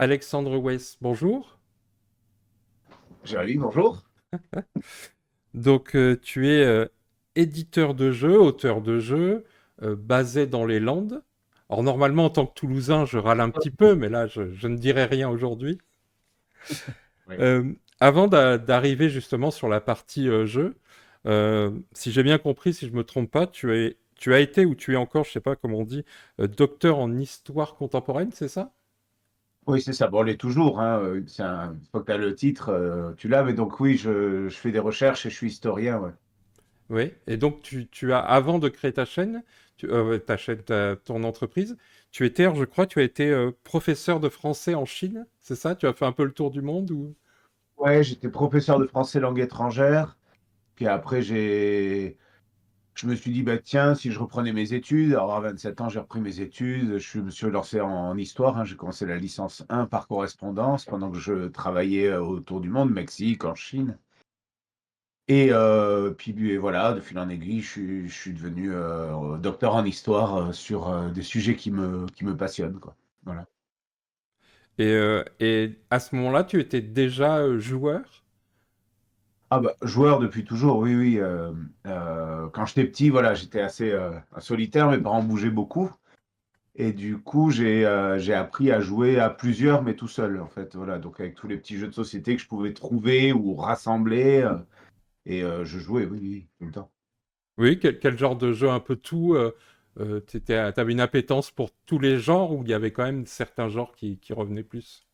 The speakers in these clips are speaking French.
Alexandre Weiss, bonjour. Jérémy, bonjour. Donc, tu es éditeur de jeux, auteur de jeux, basé dans les Landes. Alors, normalement, en tant que Toulousain, je râle un petit peu, mais là, je ne dirai rien aujourd'hui. Oui. Avant d'arriver justement sur la partie jeu, si j'ai bien compris, si je me trompe pas, tu as été ou tu es encore, je sais pas comment on dit, docteur en histoire contemporaine, c'est ça? Oui, c'est ça. Bon, on l'est toujours. Hein. Une fois que tu as le titre, tu l'as. Mais donc, oui, je fais des recherches et je suis historien. Ouais. Oui, et donc tu as, avant de créer ta chaîne, ton entreprise, tu étais, alors, je crois, tu as été professeur de français en Chine, c'est ça? Tu as fait un peu le tour du monde ou... Ouais, j'étais professeur de français langue étrangère. Puis après, je me suis dit, bah, tiens, si je reprenais mes études. Alors, à 27 ans, j'ai repris mes études. Me suis lancé en histoire. Hein. J'ai commencé la licence 1 par correspondance pendant que je travaillais autour du monde, Mexique, en Chine. Et puis voilà, de fil en aiguille, je suis devenu docteur en histoire sur des sujets qui me passionnent, quoi. Voilà. Et à ce moment-là, tu étais déjà joueur? Ah bah, joueur depuis toujours, oui, oui. Quand j'étais petit, voilà, j'étais assez solitaire, mes parents bougeaient beaucoup. Et du coup, j'ai appris à jouer à plusieurs, mais tout seul, en fait. Voilà, donc avec tous les petits jeux de société que je pouvais trouver ou rassembler. Et je jouais, oui, oui, tout le temps. Oui, quel genre de jeu un peu tout t'avais une appétence pour tous les genres ou il y avait quand même certains genres qui revenaient plus?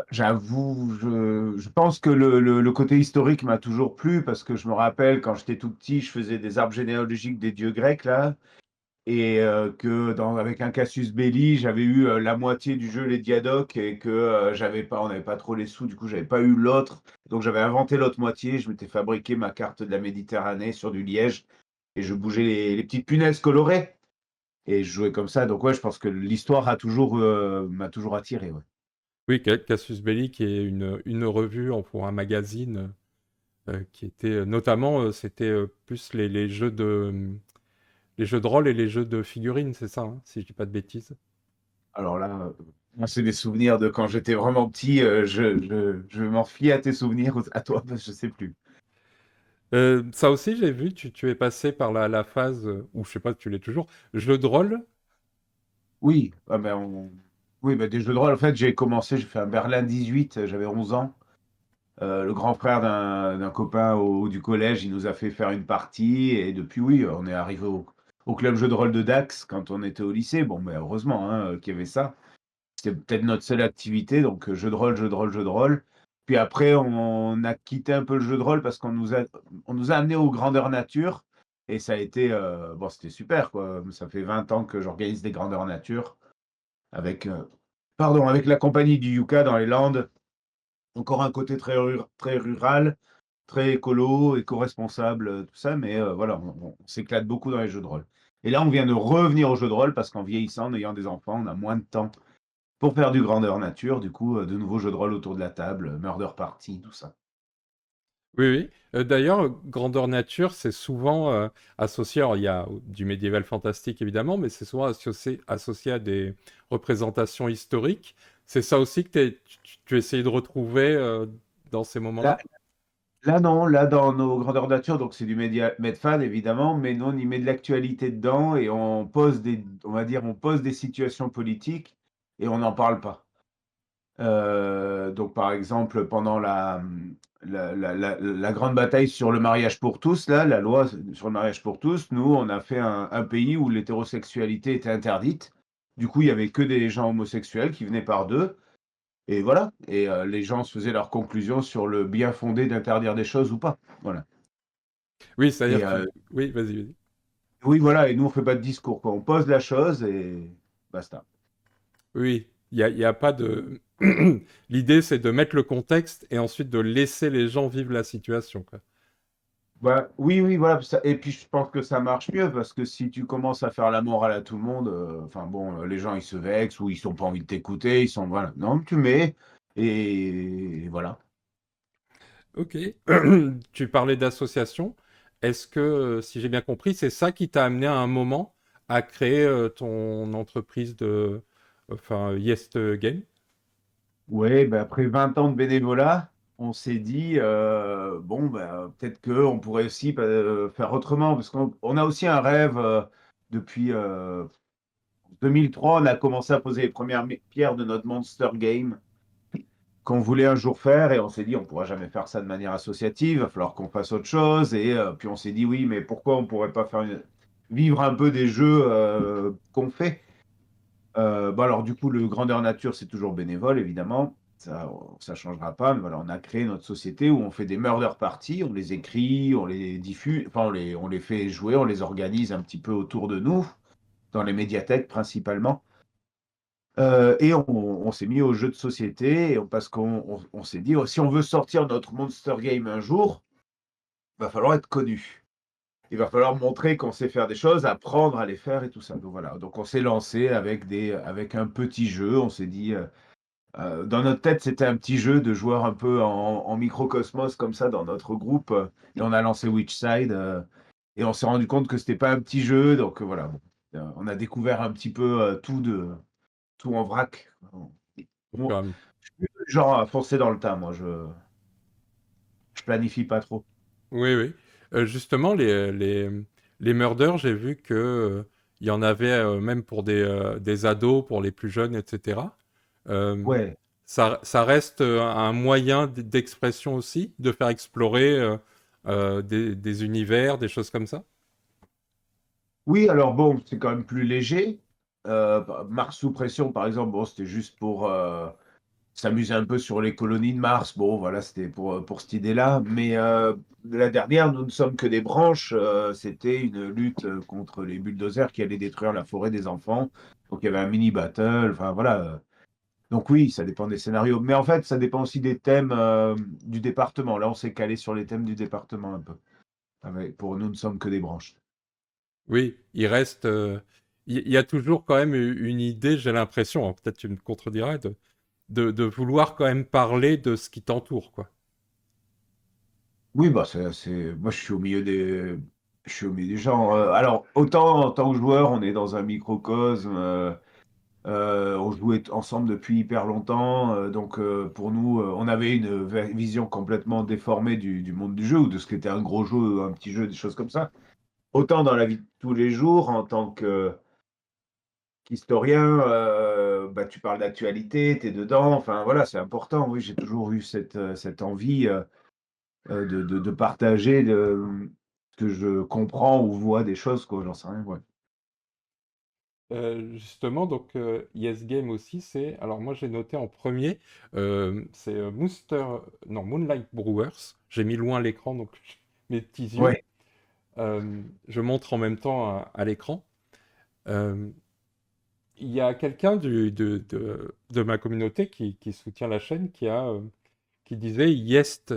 J'avoue, je pense que le côté historique m'a toujours plu parce que je me rappelle quand j'étais tout petit, je faisais des arbres généalogiques des dieux grecs là, et avec un Cassius Belli, j'avais eu la moitié du jeu les Diadoques et que on n'avait pas trop les sous, du coup j'avais pas eu l'autre, donc j'avais inventé l'autre moitié, je m'étais fabriqué ma carte de la Méditerranée sur du liège et je bougeais les petites punaises colorées et je jouais comme ça, donc ouais, je pense que l'histoire m'a toujours attiré, ouais. Oui, Cassius Belli, qui est une revue pour un magazine qui était notamment, c'était plus les jeux de rôle et les jeux de figurines, c'est ça, hein, si je dis pas de bêtises. Alors là, moi, c'est des souvenirs de quand j'étais vraiment petit. Je m'en fie à tes souvenirs, à toi, parce que je sais plus. Ça aussi, j'ai vu, tu es passé par la phase, ou je sais pas, tu l'es toujours, jeu de rôle. Oui, ah ben oui, ben des jeux de rôle. En fait, j'ai fait un Berlin 18, j'avais 11 ans. Le grand frère d'un copain du collège, il nous a fait faire une partie. Et depuis, oui, on est arrivé au club jeu de rôle de Dax quand on était au lycée. Bon, mais heureusement hein, qu'il y avait ça. C'était peut-être notre seule activité, donc jeu de rôle, jeu de rôle, jeu de rôle. Puis après, on a quitté un peu le jeu de rôle parce on nous a amené aux grandeurs nature. Et ça a été, bon, c'était super, quoi. Ça fait 20 ans que j'organise des grandeurs nature avec, avec la compagnie du Yucca dans les Landes. Encore un côté très rural, très écolo, éco-responsable, tout ça. Mais voilà, on s'éclate beaucoup dans les jeux de rôle. Et là, on vient de revenir aux jeux de rôle parce qu'en vieillissant, en ayant des enfants, on a moins de temps pour faire du grandeur nature, du coup, de nouveaux jeux de rôle autour de la table, Murder Party, tout ça. Oui, oui. D'ailleurs, grandeur nature, c'est souvent associé, alors il y a du médiéval fantastique évidemment, mais c'est souvent associé à des représentations historiques. C'est ça aussi que tu essayes de retrouver dans ces Là, moments-là? là non, là dans nos grandeurs nature, donc c'est du média Medfan évidemment, mais nous on y met de l'actualité dedans et on va dire, on pose des situations politiques et on n'en parle pas. Donc par exemple, pendant la grande bataille sur le mariage pour tous, là, la loi sur le mariage pour tous, nous on a fait un pays où l'hétérosexualité était interdite. Du coup, il y avait que des gens homosexuels qui venaient par deux. Et voilà. Et les gens se faisaient leurs conclusions sur le bien fondé d'interdire des choses ou pas. Voilà. Oui, Et c'est-à-dire que... Oui, vas-y, vas-y. oui, voilà. Et nous, on fait pas de discours, quoi. On pose la chose et basta. Oui, il y a pas de... L'idée, c'est de mettre le contexte et ensuite de laisser les gens vivre la situation, quoi. Bah, oui, oui, voilà. Et puis, je pense que ça marche mieux parce que si tu commences à faire la morale à tout le monde, enfin bon, les gens, ils se vexent ou ils n'ont pas envie de t'écouter. Ils sont, voilà. Non, tu mets et voilà. Ok. Tu parlais d'association. Est-ce que, si j'ai bien compris, c'est ça qui t'a amené à un moment à créer ton entreprise enfin Yes Game. Ouais, bah, après 20 ans de bénévolat, on s'est dit, bon, bah, peut-être qu'on pourrait aussi faire autrement, parce qu'on a aussi un rêve depuis 2003, on a commencé à poser les premières pierres de notre Monster Game qu'on voulait un jour faire, et on s'est dit, on ne pourra jamais faire ça de manière associative, il va falloir qu'on fasse autre chose, et puis on s'est dit, oui, mais pourquoi on ne pourrait pas vivre un peu des jeux qu'on fait? Bon, alors du coup, le Grandeur Nature, c'est toujours bénévole, évidemment. Ça changera pas. Mais voilà, on a créé notre société où on fait des murder parties, on les écrit, on les diffuse, enfin, on les fait jouer, on les organise un petit peu autour de nous, dans les médiathèques principalement. Et on s'est mis aux jeux de société parce qu'on s'est dit, si on veut sortir notre Monster Game un jour, il va falloir être connu. Il va falloir montrer qu'on sait faire des choses, apprendre à les faire et tout ça. Donc voilà, donc on s'est lancé avec un petit jeu. On s'est dit, dans notre tête, c'était un petit jeu de joueurs un peu en microcosmos comme ça dans notre groupe. Et on a lancé Witchside et on s'est rendu compte que c'était pas un petit jeu. Donc voilà, bon, on a découvert un petit peu tout en vrac. Au fur et Moi, à mesure. je suis plus du genre à foncer dans le tas. Moi, je planifie pas trop. Oui, oui. Justement, les murders, j'ai vu que il y en avait même pour des ados, pour les plus jeunes, etc. Euh, Ouais. ça reste un moyen d'expression aussi, de faire explorer des univers, des choses comme ça. Oui, alors bon, c'est quand même plus léger. Mars sous pression, par exemple, bon, c'était juste pour s'amuser un peu sur les colonies de Mars. Bon, voilà, c'était pour cette idée-là. Mais la dernière, nous ne sommes que des branches. C'était une lutte contre les bulldozers qui allaient détruire la forêt des enfants. Donc il y avait un mini battle. Enfin voilà. Donc oui, ça dépend des scénarios. Mais en fait, ça dépend aussi des thèmes du département. Là, on s'est calé sur les thèmes du département un peu. Pour nous ne sommes que des branches. Oui, il reste. Il y a toujours quand même une idée, j'ai l'impression, hein, peut-être tu me contrediras, de vouloir quand même parler de ce qui t'entoure, quoi. Oui, bah moi je suis au milieu des gens. Alors autant en tant que joueur, on est dans un microcosme, on jouait ensemble depuis hyper longtemps, donc pour nous, on avait une vision complètement déformée du monde du jeu ou de ce qu'était un gros jeu, un petit jeu, des choses comme ça. Autant dans la vie de tous les jours, en tant qu'historien, bah, tu parles d'actualité, tu es dedans, enfin voilà, c'est important. Oui, j'ai toujours eu cette envie. De partager ce que je comprends ou vois des choses, quoi, j'en sais rien. Ouais. Justement, donc Yes Game aussi, c'est. Alors moi j'ai noté en premier, c'est non, Moonlight Brewers. J'ai mis loin l'écran, donc mes petits yeux. Ouais. Je montre en même temps à l'écran. Euh, Il y a quelqu'un de ma communauté qui soutient la chaîne qui disait Yest,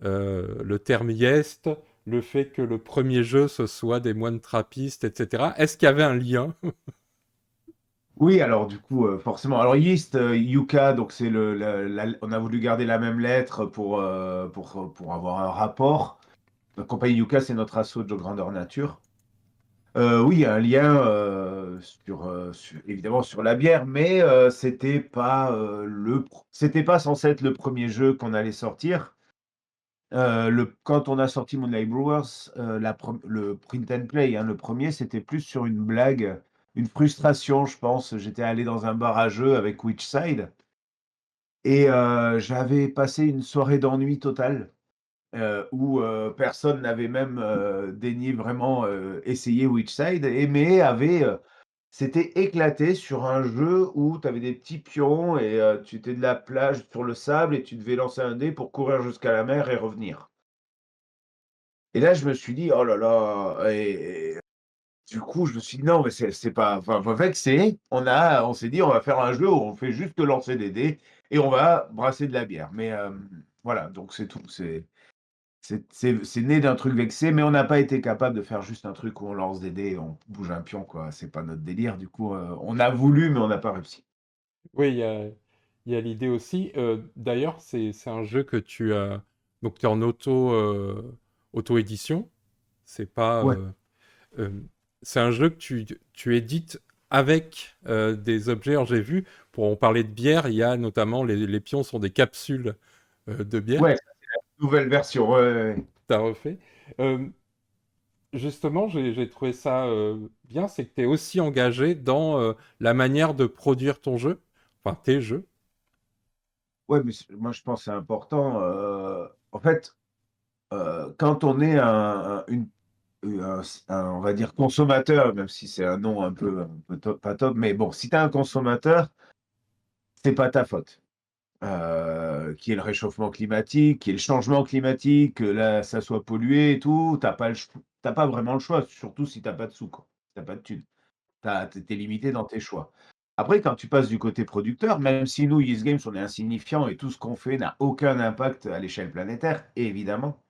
le terme Yest, le fait que le premier jeu ce soit des moines trappistes, etc. Est-ce qu'il y avait un lien? Oui, alors du coup, forcément. Alors Yeast, Yuka, donc c'est on a voulu garder la même lettre pour avoir un rapport. La compagnie Yuka, c'est notre assaut de grandeur nature. Oui, il y a un lien évidemment sur la bière, mais c'était pas censé être le premier jeu qu'on allait sortir. Quand on a sorti Moonlight Brewers, le print and play, hein, le premier, c'était plus sur une blague, une frustration, je pense. J'étais allé dans un bar à jeux avec Witchside et j'avais passé une soirée d'ennui total où personne n'avait même daigné vraiment essayer Witchside, mais s'était éclaté sur un jeu où tu avais des petits pions et tu étais de la plage sur le sable et tu devais lancer un dé pour courir jusqu'à la mer et revenir. Et là, je me suis dit: «Oh là là» et du coup, je me suis dit: «Non, mais c'est pas enfin, faut vexer». On s'est dit: «On va faire un jeu où on fait juste que lancer des dés et on va brasser de la bière». Mais voilà, donc c'est tout. C'est né d'un truc vexé, mais on n'a pas été capable de faire juste un truc où on lance des dés et on bouge un pion, quoi. C'est pas notre délire. Du coup, on a voulu, mais on n'a pas réussi. Oui, il y a l'idée aussi. D'ailleurs, c'est un jeu que tu as. Donc, tu es en auto-édition. C'est pas. Ouais. Euh, c'est un jeu que tu édites avec des objets. Alors j'ai vu, pour en parler de bière, il y a notamment les pions sont des capsules de bière. Ouais, nouvelle version. Ouais, ouais, ouais. T'as refait. Euh, Justement, j'ai trouvé ça bien, c'est que tu es aussi engagé dans la manière de produire ton jeu, enfin tes jeux. Ouais, mais moi je pense que c'est important. En fait, quand on est on va dire consommateur, même si c'est un nom un peu pas top, mais bon, si tu es un consommateur, c'est pas ta faute. Qui est le réchauffement climatique, qui est le changement climatique, que là, ça soit pollué et tout, t'as pas vraiment le choix, surtout si t'as pas de sous, quoi. Si tu pas de thunes. Tu limité dans tes choix. Après, quand tu passes du côté producteur, même si nous, Yes Games, on est insignifiant et tout ce qu'on fait n'a aucun impact à l'échelle planétaire, évidemment,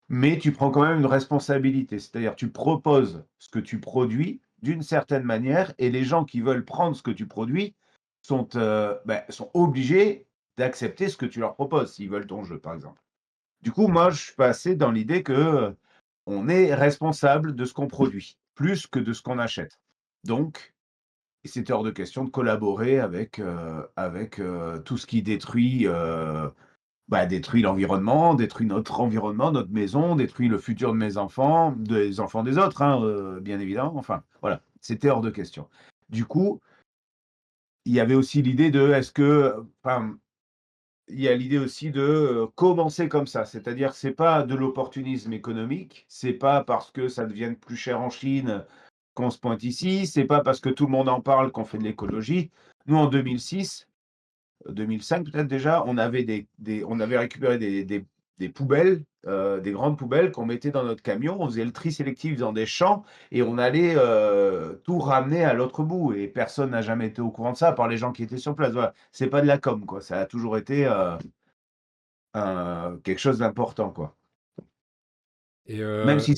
mais tu prends quand même une responsabilité. C'est-à-dire, tu proposes ce que tu produis d'une certaine manière et les gens qui veulent prendre ce que tu produis sont obligés d'accepter ce que tu leur proposes s'ils veulent ton jeu, par exemple. Du coup, moi, je suis passé dans l'idée que on est responsable de ce qu'on produit, plus que de ce qu'on achète. Donc, c'était hors de question de collaborer avec tout ce qui détruit l'environnement, détruit notre environnement, notre maison, détruit le futur de mes enfants, des enfants des autres, hein, bien évidemment. Enfin, voilà, c'était hors de question. Du coup, il y avait aussi l'idée de, enfin, il y a l'idée aussi de commencer comme ça, c'est-à-dire c'est pas de l'opportunisme économique, c'est pas parce que ça devienne plus cher en Chine qu'on se pointe ici, c'est pas parce que tout le monde en parle qu'on fait de l'écologie. Nous, en 2006, 2005 peut-être déjà, on avait récupéré des poubelles, des grandes poubelles qu'on mettait dans notre camion. On faisait le tri sélectif dans des champs et on allait tout ramener à l'autre bout. Et personne n'a jamais été au courant de ça, à part les gens qui étaient sur place. Voilà. C'est pas de la com, quoi. Ça a toujours été quelque chose d'important, quoi. Et Même si,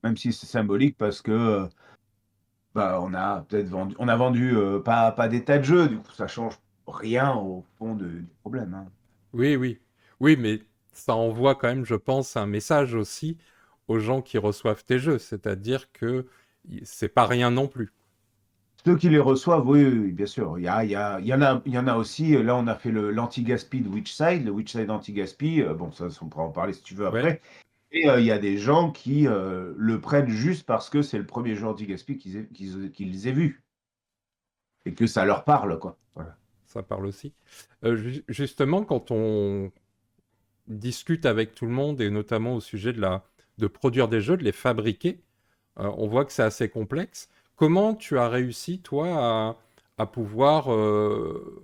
même si c'est symbolique parce que on a peut-être vendu, on a vendu pas des tas de jeux. Du coup, ça change rien au fond du problème, hein. oui, oui, oui, mais ça envoie quand même, je pense, un message aussi aux gens qui reçoivent tes jeux, c'est-à-dire que c'est pas rien non plus. Ceux qui les reçoivent, oui, oui, oui, bien sûr. Il y en a aussi. Là, on a fait l'anti-gaspi de Witchside, le Witchside anti-gaspi. Bon, ça, on pourra en parler si tu veux Ouais. après. Et il y a des gens qui le prennent juste parce que c'est le premier jeu anti-gaspi qu'ils aient vu et que ça leur parle, quoi. Voilà. Ça parle aussi. Justement, quand on discute avec tout le monde, et notamment au sujet de produire des jeux, de les fabriquer, on voit que c'est assez complexe. Comment tu as réussi, toi, à pouvoir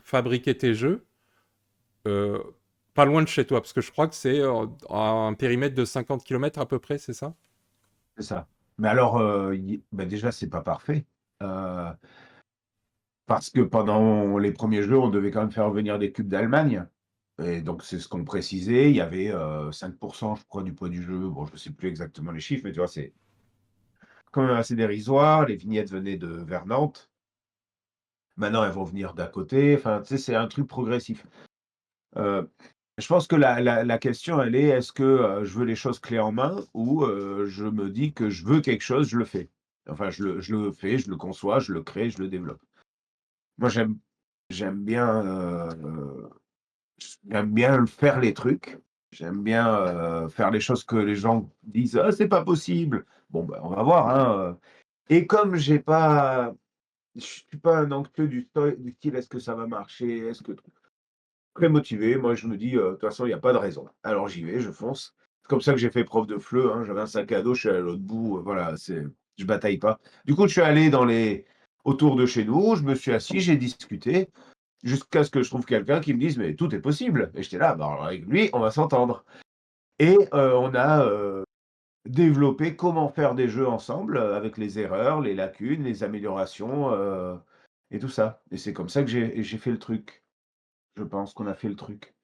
fabriquer tes jeux euh, pas loin de chez toi? Parce que je crois que c'est à un périmètre de 50 kilomètres à peu près, c'est ça? C'est ça. Mais alors, déjà, c'est pas parfait. Euh, Parce que pendant les premiers jeux, on devait quand même faire venir des cubes d'Allemagne. Et donc, c'est ce qu'on précisait. Il y avait 5%, je crois, du poids du jeu. Bon, je ne sais plus exactement les chiffres, mais tu vois, c'est quand même assez dérisoire. Les vignettes venaient vers Nantes. Maintenant, elles vont venir d'à côté. Enfin, tu sais, c'est un truc progressif. Euh, je pense que la question, elle est, est-ce que je veux les choses clés en main ou je me dis que je veux quelque chose, je le fais. Enfin, je le fais, je le conçois, je le crée, je le développe. Moi, j'aime bien, j'aime bien faire les trucs. J'aime bien faire les choses que les gens disent, ah, c'est pas possible. Bon, ben, on va voir, hein. Et comme je suis pas un anxieux du style, est-ce que ça va marcher? Est-ce que très motivé, moi je me dis, de toute façon, il y a pas de raison. Alors j'y vais, je fonce. C'est comme ça que j'ai fait prof de FLE, hein. J'avais un sac à dos, je suis allé à l'autre bout, voilà, je bataille pas. Du coup, je suis allé autour de chez nous, je me suis assis, j'ai discuté, jusqu'à ce que je trouve quelqu'un qui me dise: «Mais tout est possible» et j'étais là: «Bah, alors avec lui, on va s'entendre» et on a, développé comment faire des jeux ensemble, avec les erreurs, les lacunes, les améliorations, et tout ça et c'est comme ça que j'ai fait le truc. Je pense qu'on a fait le truc.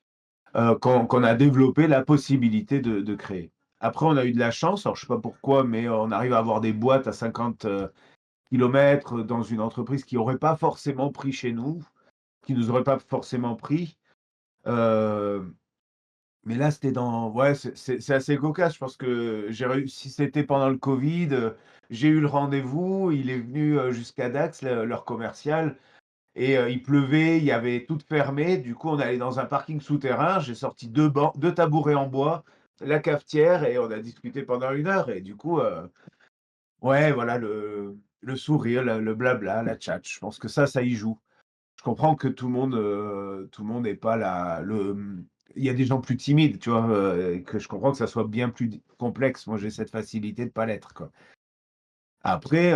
Qu'on a développé la possibilité de créer. Après, on a eu de la chance, alors je sais pas pourquoi, mais on arrive à avoir des boîtes à 50 kilomètres dans une entreprise qui aurait pas forcément pris chez nous, qui nous aurait pas forcément pris. Euh, Mais là, c'était dans ouais, c'est assez cocasse. Je pense que j'ai réussi c'était pendant le covid, j'ai eu le rendez-vous, il est venu, jusqu'à Dax, leur commercial et il pleuvait, il y avait tout fermé. Du coup, on est allé dans un parking souterrain, j'ai sorti 2 bancs, 2 tabourets en bois, la cafetière et on a discuté pendant 1 heure et du coup, ouais, voilà le sourire, le blabla, la tchatche. Je pense que ça y joue. Je comprends que tout le monde ait pas il y a des gens plus timides, tu vois? Et que je comprends que ça soit bien plus complexe. Moi, j'ai cette facilité de pas l'être, quoi. Après,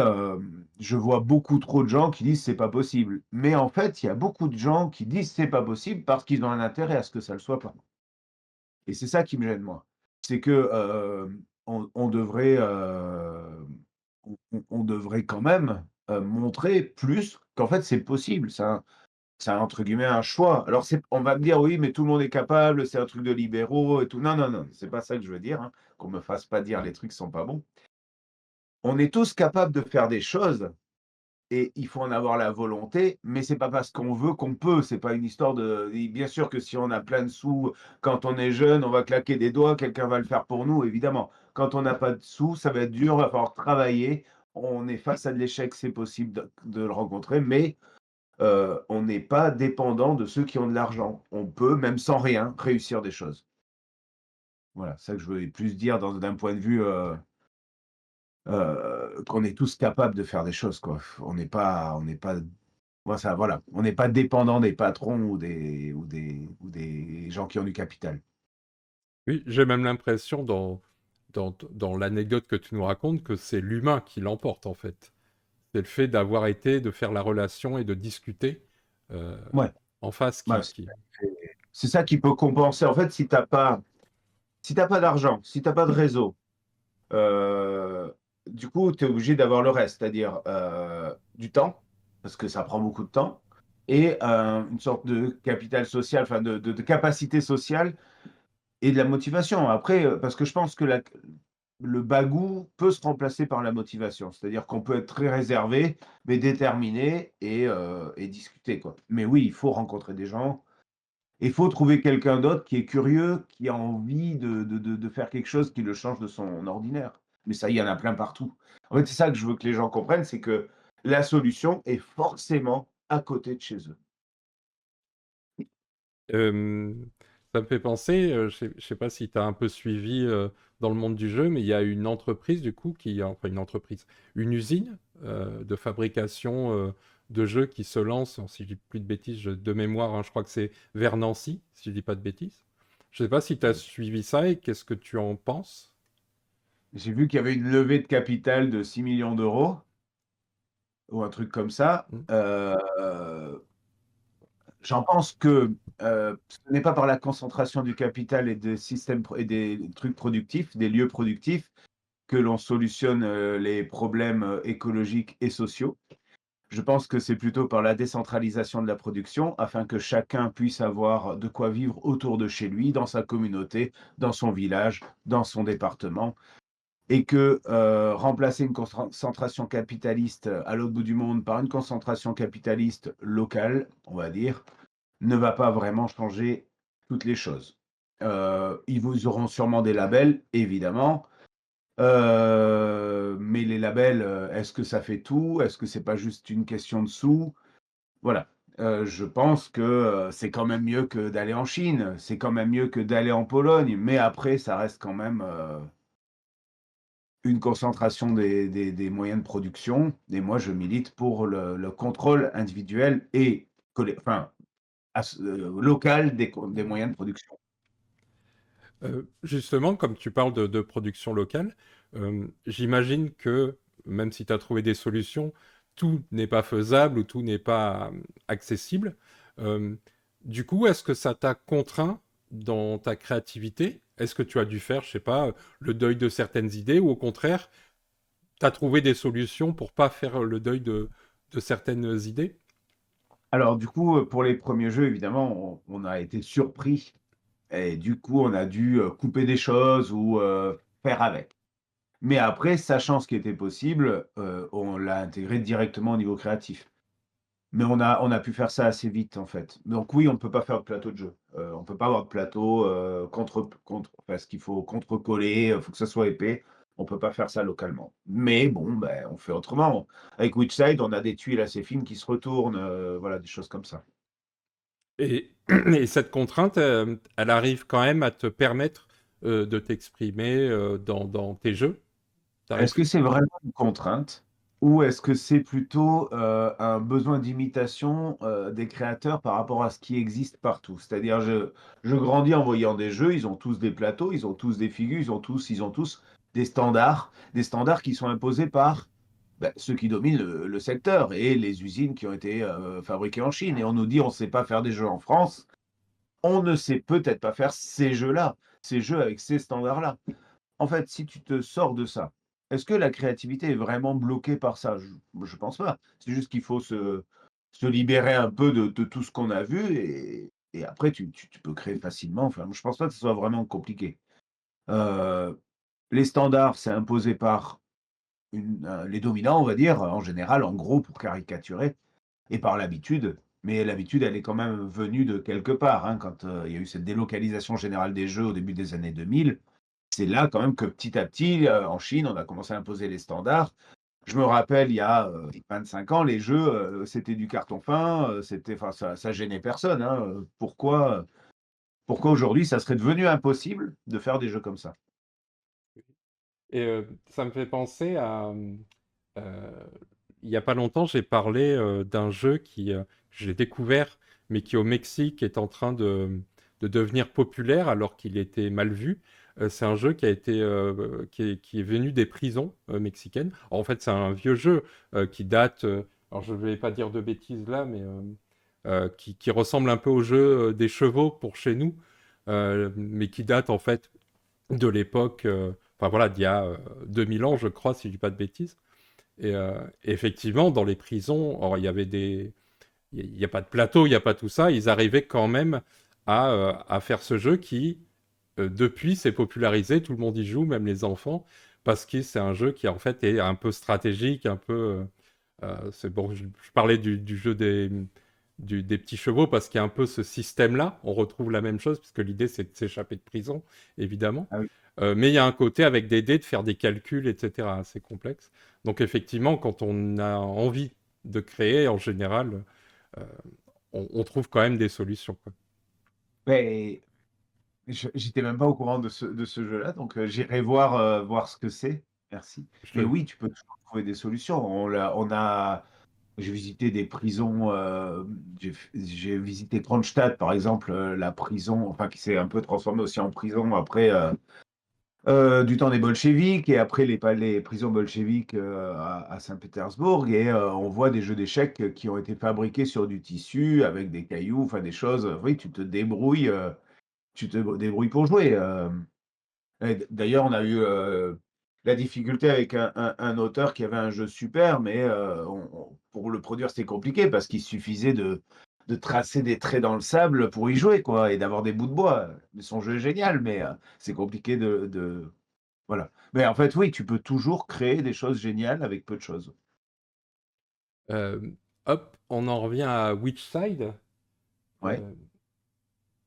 je vois beaucoup trop de gens qui disent: «C'est pas possible». Mais en fait, il y a beaucoup de gens qui disent: «C'est pas possible» parce qu'ils ont un intérêt à ce que ça le soit pas. Et c'est ça qui me gêne, moi. C'est que, on devrait, on devrait quand même, montrer plus qu'en fait c'est possible. C'est entre guillemets «un choix». Alors c'est on va me dire: «Oui, mais tout le monde est capable, c'est un truc de libéraux et tout». Non, non, non, c'est pas ça que je veux dire, hein, qu'on me fasse pas dire les trucs sont pas bons. On est tous capables de faire des choses et il faut en avoir la volonté, mais c'est pas parce qu'on veut qu'on peut. C'est pas une histoire de et bien sûr que si on a plein de sous, quand on est jeune, on va claquer des doigts, quelqu'un va le faire pour nous, évidemment. Quand on n'a pas de sous, ça va être dur, va falloir travailler. On est face à de l'échec, c'est possible de le rencontrer, mais on n'est pas dépendant de ceux qui ont de l'argent. On peut, même sans rien, réussir des choses. Voilà, c'est ça que je voulais plus dire d'un point de vue, qu'on est tous capables de faire des choses, quoi. On n'est pas moi ça voilà, on n'est pas dépendant des patrons ou des gens qui ont du capital. Oui, j'ai même l'impression dans l'anecdote que tu nous racontes que c'est l'humain qui l'emporte en fait. C'est le fait d'avoir été, de faire la relation et de discuter euh, Ouais, en face bah, qui... c'est ça qui peut compenser. En fait, si tu pas d'argent, si tu pas de réseau, Heu, du coup, tu es obligé d'avoir le reste, c'est-à-dire, du temps, parce que ça prend beaucoup de temps et une sorte de capital social, enfin de capacité sociale et de la motivation. Après, parce que je pense que le bagou peut se remplacer par la motivation. C'est-à-dire qu'on peut être très réservé, mais déterminé et discuter, quoi. Mais oui, il faut rencontrer des gens, il faut trouver quelqu'un d'autre qui est curieux, qui a envie de faire quelque chose qui le change de son ordinaire. Mais ça, il y en a plein partout. En fait, c'est ça que je veux que les gens comprennent, c'est que la solution est forcément à côté de chez eux. Euh, Ça me fait penser, je sais pas si tu as un peu suivi dans le monde du jeu, mais il y a une entreprise du coup enfin une entreprise, une usine de fabrication de jeux qui se lance, si je dis plus de bêtises, de mémoire, hein, je crois que c'est vers Nancy, si je dis pas de bêtises. Je sais pas si tu as suivi ça et qu'est-ce que tu en penses? J'ai vu qu'il y avait une levée de capital de 6 millions d'euros ou un truc comme ça. Hmm. J'en pense que, ce n'est pas par la concentration du capital et des systèmes et des trucs productifs, des lieux productifs, que l'on solutionne, les problèmes, écologiques et sociaux. Je pense que c'est plutôt par la décentralisation de la production, afin que chacun puisse avoir de quoi vivre autour de chez lui, dans sa communauté, dans son village, dans son département et que, remplacer une concentration capitaliste, à l'autre bout du monde par une concentration capitaliste locale, on va dire, ne va pas vraiment changer toutes les choses. Ils vous auront sûrement des labels, évidemment, mais les labels, est-ce que ça fait tout? Est-ce que c'est pas juste une question de sous? Voilà, je pense que, c'est quand même mieux que d'aller en Chine, c'est quand même mieux que d'aller en Pologne, mais après ça reste quand même, une concentration des moyens de production et moi je milite pour le contrôle individuel et enfin local des moyens de production. Justement, comme tu parles de production locale, j'imagine que même si tu as trouvé des solutions, tout n'est pas faisable ou tout n'est pas accessible. Euh, du coup, est-ce que ça t'a contraint dans ta créativité? Est-ce que tu as dû faire, je sais pas, le deuil de certaines idées ou au contraire, tu as trouvé des solutions pour pas faire le deuil de certaines idées? Alors du coup, pour les premiers jeux évidemment, on a été surpris et du coup on a dû, couper des choses ou, faire avec. Mais après, sachant ce qui était possible, on l'a intégré directement au niveau créatif. Mais on a pu faire ça assez vite, en fait. Donc oui, on ne peut pas faire de plateau de jeu. On peut pas avoir de plateau, parce qu'il faut contre-coller, faut que ça soit épais. On peut pas faire ça localement. Mais bon, ben, on fait autrement. Avec Witchside, on a des tuiles assez fines qui se retournent, voilà, des choses comme ça. Et, et cette contrainte, elle arrive quand même à te permettre de t'exprimer dans tes jeux. Est-ce T'arrives. que c'est vraiment une contrainte ou est-ce que c'est plutôt, un besoin d'imitation, des créateurs par rapport à ce qui existe partout? C'est-à-dire je grandis en voyant des jeux, ils ont tous des plateaux, ils ont tous des figures, ils ont tous des standards qui sont imposés par, bah, ceux qui dominent le secteur et les usines qui ont été, fabriquées en Chine et on nous dit: «On ne sait pas faire des jeux en France». On ne sait peut-être pas faire ces jeux-là, ces jeux avec ces standards-là. En fait, si tu te sors de ça, est-ce que la créativité est vraiment bloquée par ça? Je pense pas. C'est juste qu'il faut se libérer un peu de tout ce qu'on a vu et après tu peux créer facilement. Enfin, je pense pas que ce soit vraiment compliqué. Heu, les standards, c'est imposé par les dominants, on va dire, en général, en gros, pour caricaturer et par l'habitude. Mais l'habitude, elle est quand même venue de quelque part, hein, quand, il y a eu cette délocalisation générale des jeux au début des années 2000. C'est là quand même que petit à petit, en Chine, on a commencé à imposer les standards. Je me rappelle il y a, 25 ans, les jeux, c'était du carton fin, c'était enfin ça gênait personne, hein, pourquoi aujourd'hui ça serait devenu impossible de faire des jeux comme ça? Et ça me fait penser à. Il y a pas longtemps, j'ai parlé d'un jeu que j'ai découvert, mais qui au Mexique est en train de devenir populaire alors qu'il était mal vu. C'est un jeu qui a été, qui est venu des prisons mexicaines. En fait, c'est un vieux jeu qui date. Alors, je ne vais pas dire de bêtises là, mais qui ressemble un peu au jeu des chevaux pour chez nous, mais qui date en fait de l'époque. Enfin voilà, d'il y a 2000 ans, je crois, si je dis pas de bêtises. Et effectivement, dans les prisons, or, il y avait des. Il n'y a pas de plateau, il n'y a pas tout ça. Ils arrivaient quand même à faire ce jeu qui, depuis, s'est popularisé. Tout le monde y joue, même les enfants, parce que c'est un jeu qui, en fait, est un peu stratégique, un peu. C'est bon, je parlais du jeu des petits chevaux parce qu'il y a un peu ce système-là. On retrouve la même chose, puisque l'idée, c'est de s'échapper de prison, évidemment. Ah oui. Mais il y a un côté avec des dés, de faire des calculs, etc., assez complexe. Donc effectivement, quand on a envie de créer, en général, euh, on trouve quand même des solutions, quoi. Beh, j'étais même pas au courant de ce jeu-là, donc j'irai voir ce que c'est. Merci. Mais Je- oui, tu peux toujours trouver des solutions. On a j'ai visité des prisons, j'ai visité Kronstadt, par exemple, la prison, enfin qui s'est un peu transformée aussi en prison après, du temps des bolcheviks et après les prisons bolcheviques, à Saint-Pétersbourg et on voit des jeux d'échecs, qui ont été fabriqués sur du tissu avec des cailloux, enfin des choses, oui, tu te débrouilles pour jouer, et d'ailleurs, on a eu, la difficulté avec un auteur qui avait un jeu super, mais pour le produire, c'était compliqué parce qu'il suffisait de tracer des traits dans le sable pour y jouer, quoi et d'avoir des bouts de bois. Mais son jeu est génial, mais c'est compliqué de voilà. Mais en fait, oui, tu peux toujours créer des choses géniales avec peu de choses. euh, Hop, on en revient à Witchside. Ouais. Euh,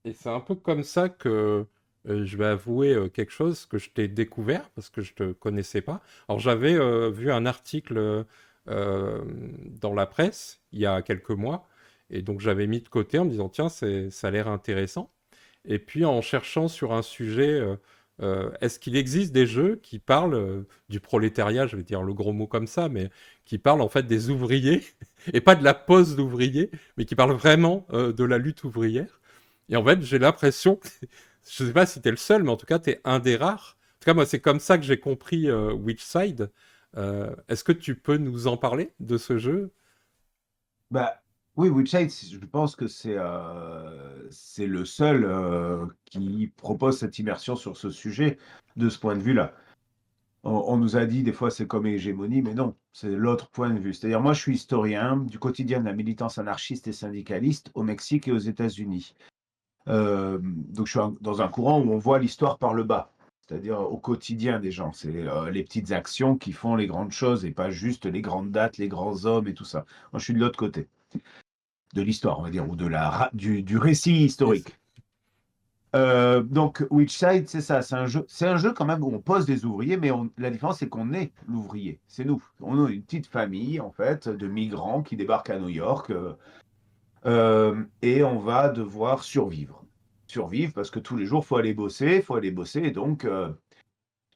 Et c'est un peu comme ça que je vais avouer quelque chose que je t'ai découvert parce que je te connaissais pas. Alors j'avais vu un article euh, dans la presse il y a quelques mois et donc j'avais mis de côté en me disant tiens ça a l'air intéressant. Et puis en cherchant sur un sujet, est-ce qu'il existe des jeux qui parlent du prolétariat, je vais dire le gros mot comme ça, mais qui parlent en fait des ouvriers et pas de la pose d'ouvriers, mais qui parlent vraiment de la lutte ouvrière. Et en fait, j'ai l'impression, je sais pas si t'es le seul, mais en tout cas, t'es un des rares. En tout cas, moi, c'est comme ça que j'ai compris Witchside. Est-ce que tu peux nous en parler de ce jeu? Bah, oui, Witchside, je pense que c'est le seul, qui propose cette immersion sur ce sujet, de ce point de vue-là. On nous a dit des fois c'est comme hégémonie, mais non, c'est l'autre point de vue. C'est-à-dire moi je suis historien du quotidien de la militance anarchiste et syndicaliste au Mexique et aux États-Unis. Donc je suis dans un courant où on voit l'histoire par le bas, c'est-à-dire au quotidien des gens. C'est les petites actions qui font les grandes choses et pas juste les grandes dates, les grands hommes et tout ça. Moi je suis de l'autre côté. de l'histoire, on va dire, ou du récit Yes. historique. Donc, Witchside, c'est ça, c'est un jeu quand même où on pose des ouvriers, mais la différence, c'est qu'on est l'ouvrier, c'est nous. On est une petite famille, en fait, de migrants qui débarquent à New York, et on va devoir survivre. Survivre parce que tous les jours, il faut aller bosser, et donc,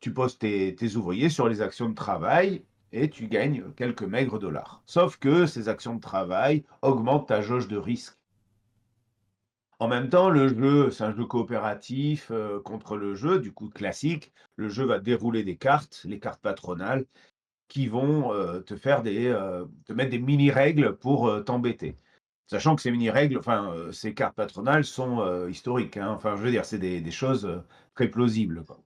tu poses tes ouvriers sur les actions de travail, et tu gagnes quelques maigres dollars. Sauf que ces actions de travail augmentent ta jauge de risque. En même temps, le jeu, c'est un jeu coopératif contre le jeu, du coup classique. Le jeu va dérouler des cartes, les cartes patronales, qui vont te mettre des mini-règles pour t'embêter. Sachant que ces mini-règles, enfin, ces cartes patronales sont historiques, hein. Enfin, je veux dire, c'est des choses très plausibles, quoi.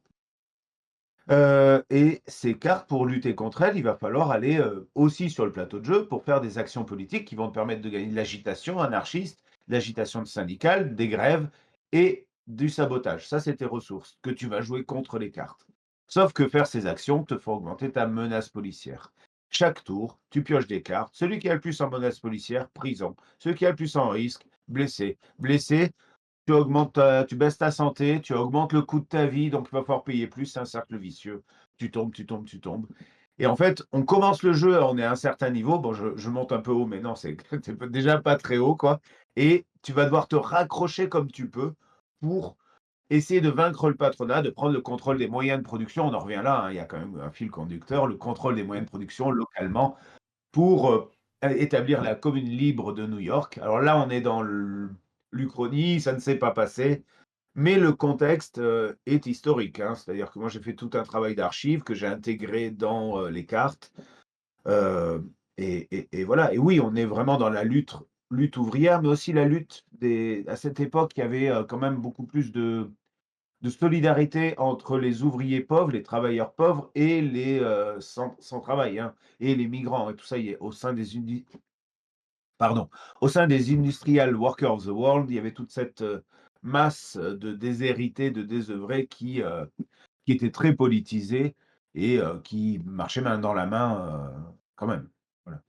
Et ces cartes, pour lutter contre elles, il va falloir aller aussi sur le plateau de jeu pour faire des actions politiques qui vont te permettre de gagner de l'agitation anarchiste, de l'agitation syndicale, des grèves et du sabotage. Ça, c'est tes ressources que tu vas jouer contre les cartes. Sauf que faire ces actions te fait augmenter ta menace policière. Chaque tour, tu pioches des cartes. Celui qui a le plus en menace policière, prison. Celui qui a le plus en risque, blessé. Blessé, tu baisses ta santé, tu augmentes le coût de ta vie, donc il va falloir payer plus, c'est un cercle vicieux. Tu tombes, tu tombes, tu tombes. Et en fait, on commence le jeu, on est à un certain niveau. Bon, je monte un peu haut, mais non, c'est déjà pas très haut, quoi. Et tu vas devoir te raccrocher comme tu peux pour essayer de vaincre le patronat, de prendre le contrôle des moyens de production. On en revient là, hein, il y a quand même un fil conducteur, le contrôle des moyens de production localement pour établir la commune libre de New York. Alors là, on est dans l'Uchronie, ça ne s'est pas passé, mais le contexte est historique, hein. C'est-à-dire que moi, j'ai fait tout un travail d'archives que j'ai intégré dans les cartes. euh, et voilà. Et oui, on est vraiment dans la lutte ouvrière, mais aussi la lutte à cette époque, il y avait quand même beaucoup plus de solidarité entre les ouvriers pauvres, les travailleurs pauvres et les sans travail, hein, et les migrants. Et tout ça, au sein pardon, au sein des Industrial Workers of the World, il y avait toute cette masse de déshérités, de désœuvrés qui était très politisée et qui marchait main dans la main quand même. Voilà.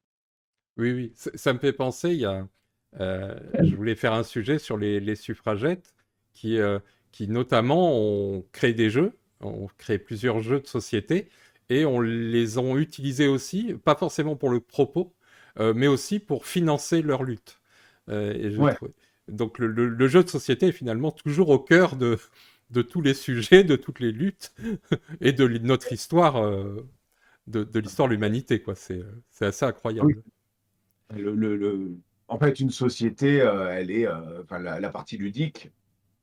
Oui, oui, ça me fait penser, je voulais faire un sujet sur les suffragettes qui, euh, qui notamment ont créé des jeux, ont créé plusieurs jeux de société et on les ont utilisés aussi, pas forcément pour le propos, mais aussi pour financer leur lutte. Et je Ouais, trouve... Donc le jeu de société est finalement toujours au cœur de tous les sujets, de toutes les luttes et de notre histoire, de l'histoire de l'humanité, quoi. C'est assez oui. incroyable. Le, le- le- En fait, une société, elle est, enfin, la partie ludique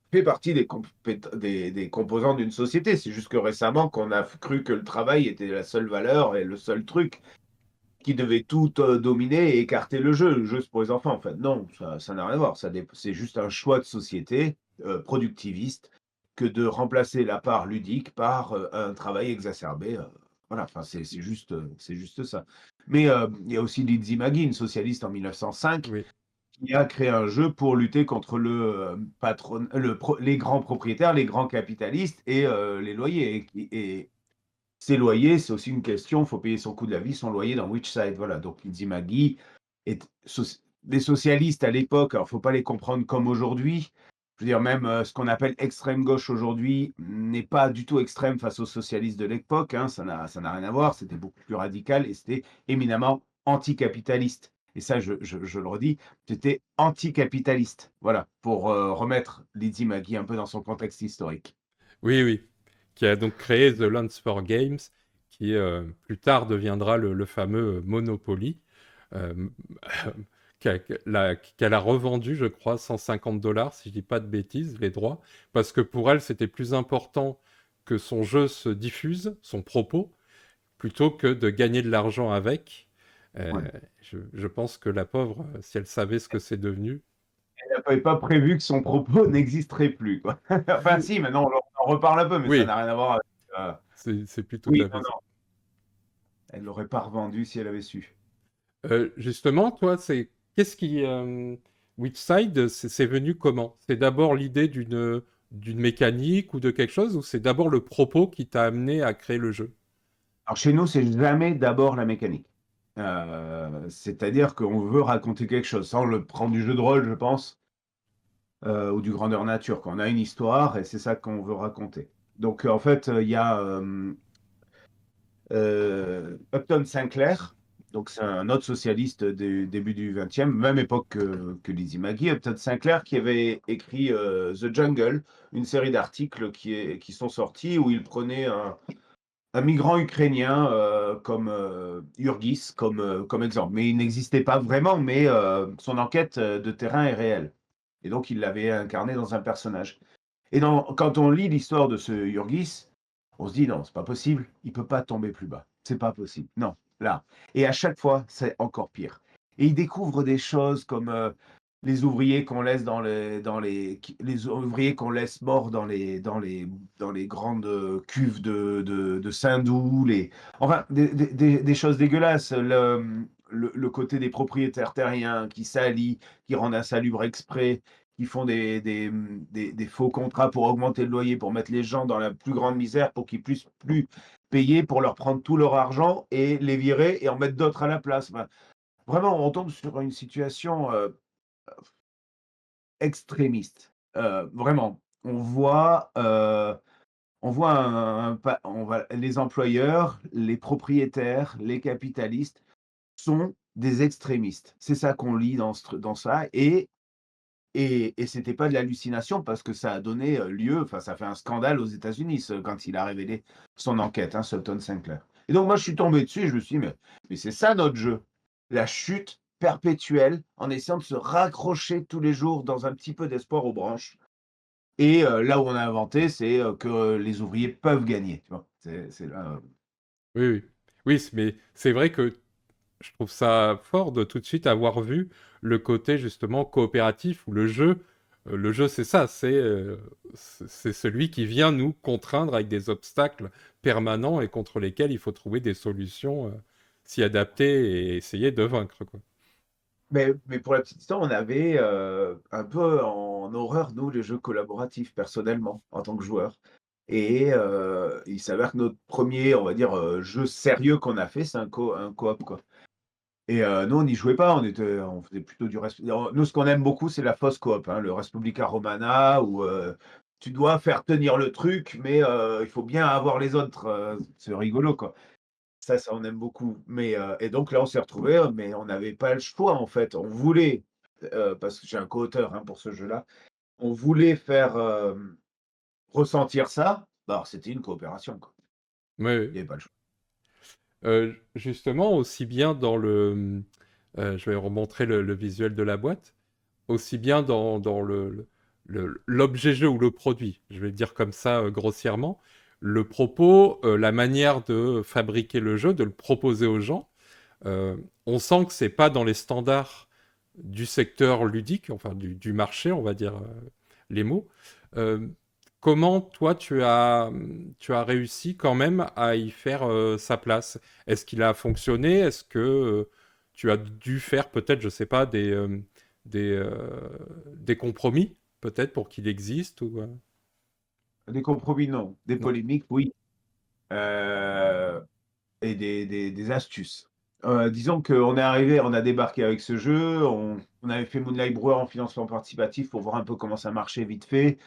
fait partie des composants d'une société. C'est juste que récemment qu'on a cru que le travail était la seule valeur et le seul truc qui devait tout dominer et écarter le jeu. Le jeu, c'est pour les enfants, en fait. Non, ça n'a rien à voir. C'est juste un choix de société productiviste que de remplacer la part ludique par un travail exacerbé. Voilà, enfin, c'est juste ça. Mais il y a aussi Lizzie Maggie, une socialiste en 1905, Oui. qui a créé un jeu pour lutter contre les grands propriétaires, les grands capitalistes et les loyers. Et ses loyers, c'est aussi une question, il faut payer son coût de la vie, son loyer dans Witchside. Voilà, donc Lizzie Maggie, les socialistes à l'époque, alors il ne faut pas les comprendre comme aujourd'hui. Je veux dire, même ce qu'on appelle extrême gauche aujourd'hui n'est pas du tout extrême face aux socialistes de l'époque, hein, ça n'a rien à voir, c'était beaucoup plus radical et c'était éminemment anticapitaliste. Et ça, je le redis, c'était anticapitaliste. Voilà, pour remettre Lizzie Maggie un peu dans son contexte historique. Oui, oui, qui a donc créé The Lance for Games, qui plus tard deviendra le fameux Monopoly, euh, qu'elle a revendu, je crois, 150 dollars, si je dis pas de bêtises, les droits, parce que pour elle, c'était plus important que son jeu se diffuse, son propos, plutôt que de gagner de l'argent avec. Euh, Ouais. je pense que la pauvre, si elle savait ce que c'est devenu, Elle n'avait pas prévu que son propos n'existerait plus, quoi. Enfin, si, maintenant on en reparle un peu, mais ça oui, n'a rien à voir avec. c'est plus tout Oui, à non, fait ça. non, elle l'aurait pas revendu si elle avait su. Justement, toi, qu'est-ce qui Witchside, c'est venu comment? C'est d'abord l'idée d'une mécanique ou de quelque chose, ou c'est d'abord le propos qui t'a amené à créer le jeu? Alors, chez nous, c'est jamais d'abord la mécanique. C'est-à-dire qu'on veut raconter quelque chose, sans le prendre du jeu de rôle, je pense, ou du grandeur nature, quoi. On a une histoire et c'est ça qu'on veut raconter. Donc, en fait, il y a Upton Sinclair, donc c'est un autre socialiste du début du XXe, même époque que Lizzie Magie, Upton Sinclair qui avait écrit The Jungle, une série d'articles qui sont sortis où il prenait un migrant ukrainien comme Urgis comme exemple. Mais il n'existait pas vraiment, mais son enquête de terrain est réelle. Et donc il l'avait incarné dans un personnage. Et quand on lit l'histoire de ce Urgis, on se dit non, c'est pas possible, il peut pas tomber plus bas. C'est pas possible. Non, là. Et à chaque fois, c'est encore pire. Et il découvre des choses comme les ouvriers qu'on laisse les ouvriers qu'on laisse morts dans les grandes cuves de Saint-Doux, enfin des choses dégueulasses. Le côté des propriétaires terriens qui s'allient, qui rendent insalubre exprès, qui font des faux contrats pour augmenter le loyer, pour mettre les gens dans la plus grande misère, pour qu'ils puissent plus payer, pour leur prendre tout leur argent et les virer et en mettre d'autres à la place. Enfin, vraiment, on tombe sur une situation extrémiste. Vraiment, on voit les employeurs, les propriétaires, les capitalistes sont des extrémistes. C'est ça qu'on lit dans ça. Et c'était pas de l'hallucination parce que ça a donné lieu, enfin, ça a fait un scandale aux États-Unis quand il a révélé son enquête, hein, Sultan Sinclair. Et donc, moi, je suis tombé dessus et je me suis dit, mais c'est ça notre jeu. La chute perpétuelle en essayant de se raccrocher tous les jours dans un petit peu d'espoir aux branches. Et là où on a inventé, c'est que les ouvriers peuvent gagner. Tu vois. C'est là. Oui, oui. Oui, mais c'est vrai que je trouve ça fort de tout de suite avoir vu le côté justement coopératif où le jeu c'est ça, c'est celui qui vient nous contraindre avec des obstacles permanents et contre lesquels il faut trouver des solutions, s'y adapter et essayer de vaincre, quoi. Mais pour la petite histoire, on avait un peu en horreur, nous, les jeux collaboratifs, personnellement, en tant que joueur. Et il s'avère que notre premier, on va dire, jeu sérieux qu'on a fait, c'est un coop, quoi. Et nous, on n'y jouait pas, on faisait plutôt du nous, ce qu'on aime beaucoup, c'est la fausse coop, hein, le Respublica Romana où tu dois faire tenir le truc, mais il faut bien avoir les autres, c'est rigolo, quoi. Ça, on aime beaucoup. Mais et donc là, on s'est retrouvés, mais on n'avait pas le choix, en fait. On voulait, parce que j'ai un co-auteur, hein, pour ce jeu-là, on voulait faire, ressentir ça, bah, alors c'était une coopération, quoi. Ouais, ouais. Il y avait pas le choix. Justement, aussi bien dans je vais remontrer le visuel de la boîte, aussi bien dans l'objet jeu ou le produit, je vais le dire comme ça grossièrement, le propos, la manière de fabriquer le jeu, de le proposer aux gens, on sent que c'est pas dans les standards du secteur ludique, enfin du marché, on va dire les mots. Euh, Comment toi tu as réussi quand même à y faire sa place? Est-ce qu'il a fonctionné? Est-ce que tu as dû faire peut-être, je sais pas, des, euh, des compromis peut-être pour qu'il existe ou Des compromis, non. Des non? polémiques, oui. Heu et des astuces. Disons qu'on est arrivé, on a débarqué avec ce jeu, on avait fait Moonlight Brewer en financement participatif pour voir un peu comment ça marchait vite fait.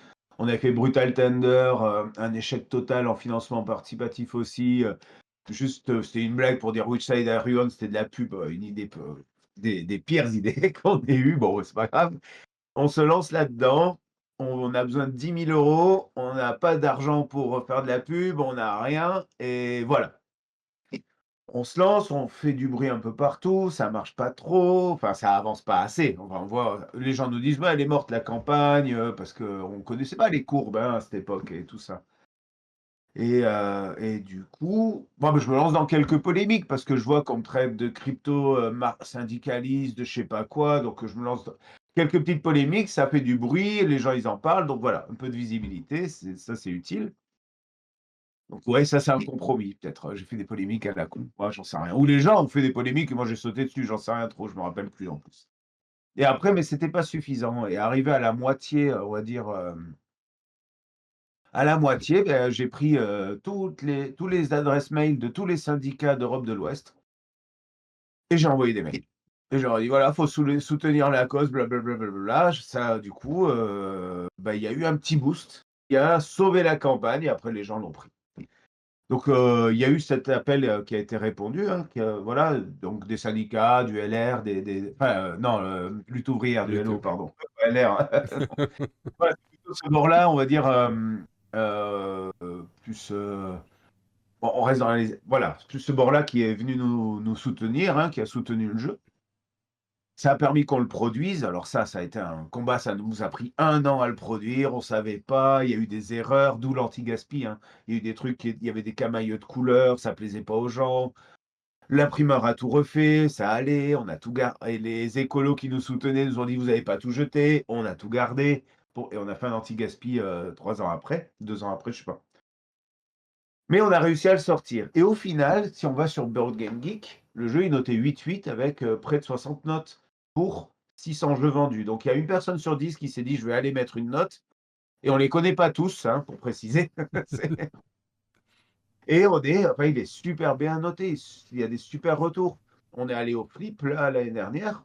On avait fait Brutal Tender, un échec total en financement participatif aussi, juste, c'était une blague pour dire Which Side Are You On? C'était de la pub, une idée peu des pires idées qu'on ait eues. Bon, c'est pas grave. On se lance là-dedans, on a besoin de 10 000 €, on n'a pas d'argent pour faire de la pub, on n'a rien et voilà. On se lance, on fait du bruit un peu partout, ça marche pas trop, enfin ça avance pas assez. Enfin, on voit les gens nous disent: «Ouais, elle est morte la campagne», parce qu'on connaissait pas les courbes, hein, à cette époque et tout ça. Et du coup, moi, je me lance dans quelques polémiques parce que je vois qu'on me traite de crypto, syndicaliste, de je sais pas quoi, donc je me lance dans quelques petites polémiques, ça fait du bruit, les gens ils en parlent, donc voilà, un peu de visibilité, c'est utile. Donc ouais, ça c'est un compromis peut-être, j'ai fait des polémiques à la con, moi j'en sais rien. Ou les gens ont fait des polémiques et moi j'ai sauté dessus, j'en sais rien trop, je me rappelle plus en plus. Et après, mais c'était pas suffisant et arrivé à la moitié, on va dire, à la moitié, j'ai pris, tous les adresses mail de tous les syndicats d'Europe de l'Ouest Et j'ai envoyé des mails. Et je leur ai dit: «Voilà, faut soutenir la cause, blablabla, blablabla». Ça, du coup, bah, il y a eu un petit boost qui a sauvé la campagne et après les gens l'ont pris. Donc, il y a eu cet appel, qui a été répondu, hein, voilà, donc des syndicats, du LR, des enfin, non, lutte ouvrière, du LO, Lutte. pardon, pas LR. Ouais, c'est plutôt ce bord-là, on va dire, plus, on reste dans les voilà, plus ce bord-là qui est venu nous soutenir, hein, qui a soutenu le jeu. Ça a permis qu'on le produise. Alors ça a été un combat, ça nous a pris 1 an à le produire, on savait pas, il y a eu des erreurs, d'où l'anti-gaspi, hein. Il y a eu des trucs qui il y avait des camaïeux de couleurs, ça plaisait pas aux gens. L'imprimeur a tout refait, ça allait, on a tout gar et les écolos qui nous soutenaient nous ont dit: «Vous avez pas tout jeté», on a tout gardé et on a fait un anti-gaspi, 3 ans après, 2 ans après, je sais pas. Mais on a réussi à le sortir et au final, si on va sur Board Game Geek, le jeu est noté 8,8 avec, près de 60 notes pour 600 jeux vendus. Donc il y a une personne sur 10 qui s'est dit: «Je vais aller mettre une note» et on les connaît pas tous, hein, pour préciser. C'est et enfin, il est super bien noté. Il y a des super retours. On est allé au Flip, là, l'année dernière.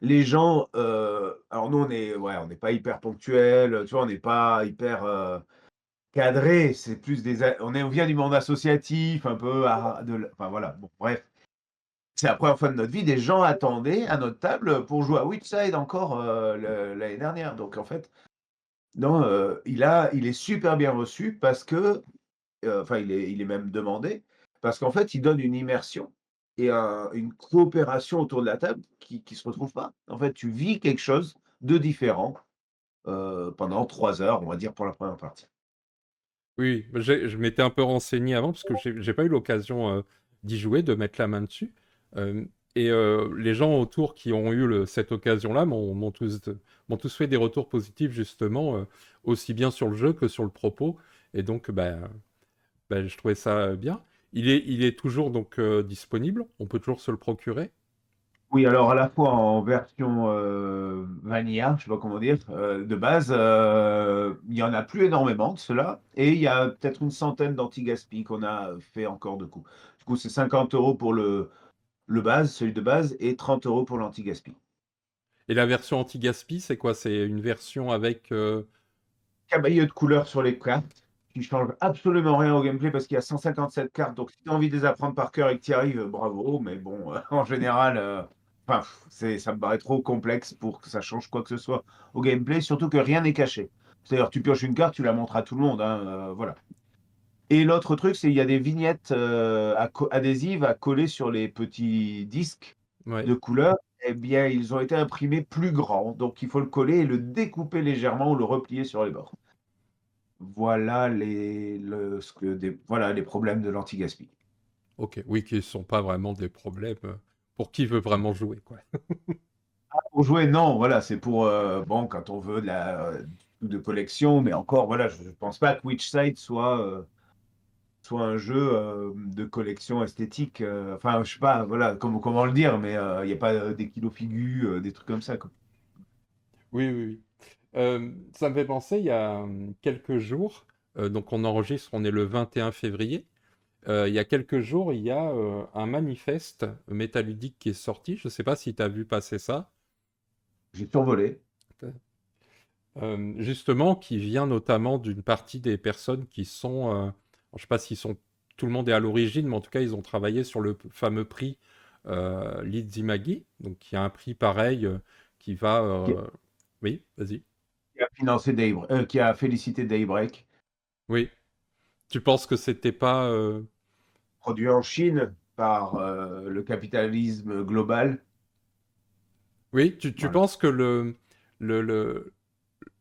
Les gens, alors nous, on n'est pas hyper ponctuels, tu vois? On n'est pas hyper, cadré, c'est plus on vient du monde associatif, un peu enfin voilà, bon bref. C'est la première fois de notre vie, des gens attendaient à notre table pour jouer à Witchside encore, l'année dernière. Donc en fait, non, il est super bien reçu parce que, enfin il est même demandé, parce qu'en fait, il donne une immersion et une coopération autour de la table qui se retrouve pas. En fait, tu vis quelque chose de différent, pendant 3 heures, on va dire, pour la première partie. Oui, bah, je m'étais un peu renseigné avant parce que j'ai pas eu l'occasion d'y jouer, de mettre la main dessus. Euh, et les gens autour qui ont eu cette occasion-là m'ont tous fait des retours positifs justement, aussi bien sur le jeu que sur le propos. Et donc, bah, je trouvais ça bien. Il est toujours donc disponible. On peut toujours se le procurer. Oui, alors à la fois en version, vanilla, je sais pas comment dire, de base, il y en a plus énormément de ceux-là et il y a peut-être une centaine d'anti-gaspi qu'on a fait encore de coup. Du coup, c'est 50 € pour le base, celui de base et 30 € pour l'anti-gaspi. Et la version anti-gaspi, c'est quoi? C'est une version avec. Camailleux de couleurs sur les cartes, qui change absolument rien au gameplay parce qu'il y a 157 cartes, donc si tu as envie de les apprendre par cœur et que tu y arrives, bravo, mais bon, en général, enfin, ça me paraît trop complexe pour que ça change quoi que ce soit au gameplay, surtout que rien n'est caché. C'est-à-dire, tu pioches une carte, tu la montres à tout le monde, hein, voilà. Et l'autre truc, c'est il y a des vignettes, adhésives à coller sur les petits disques Ouais. de couleurs. Eh bien, ils ont été imprimés plus grands, donc il faut le coller et le découper légèrement ou le replier sur les bords. Voilà voilà les problèmes de l'anti-gaspi. Ok. Oui, qui ne sont pas vraiment des problèmes pour qui veut vraiment jouer, quoi. Pour jouer, non, voilà, c'est pour, bon, quand on veut de collection, mais encore, voilà, je pense pas que Witchside soit un jeu, de collection esthétique, enfin, je sais pas, voilà, comment le dire, mais, il y a pas, des kilos figus, des trucs comme ça, quoi. Oui, oui, oui. Ça me fait penser, il y a quelques jours, donc on enregistre, on est le 21 février. Il y a quelques jours, il y a un manifeste métaludique qui est sorti. Je ne sais pas si tu as vu passer ça. J'ai survolé. Justement, qui vient notamment d'une partie des personnes qui sont, je ne sais pas s'ils sont, tout le monde est à l'origine, mais en tout cas, ils ont travaillé sur le fameux prix Lizimagi, donc qui a un prix pareil qui va. Qui Oui, vas-y. qui a financé qui a félicité Daybreak, Oui. Tu penses que c'était pas. produit en Chine par, le capitalisme global. Oui, tu Voilà. penses que le, le,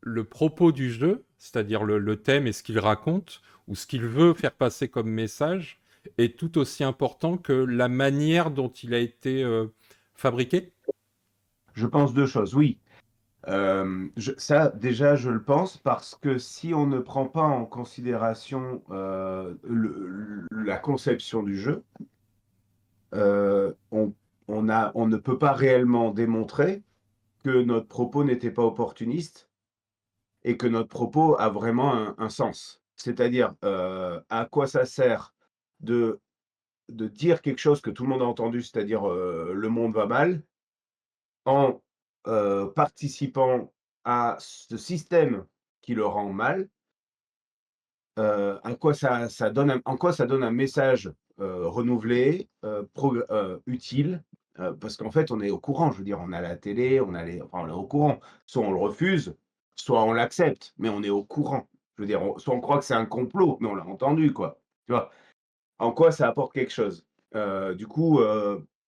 le propos du jeu, c'est-à-dire le thème et ce qu'il raconte, ou ce qu'il veut faire passer comme message, est tout aussi important que la manière dont il a été fabriqué? Je pense 2 choses. Oui, ça déjà je le pense parce que si on ne prend pas en considération, la conception du jeu, heu, on on ne peut pas réellement démontrer que notre propos n'était pas opportuniste et que notre propos a vraiment un sens. C'est-à-dire, à quoi ça sert de de dire quelque chose que tout le monde a entendu, c'est-à-dire, «Le monde va mal», en, participant à ce système qui le rend mal, en quoi ça donne en quoi ça donne un message, renouvelé, utile, parce qu'en fait, on est au courant. Je veux dire, on a la télé, on a les enfin, on est au courant. Soit on le refuse, soit on l'accepte, mais on est au courant. Je veux dire, soit on croit que c'est un complot, mais on l'a entendu, quoi. Tu vois? En quoi ça apporte quelque chose? Du coup,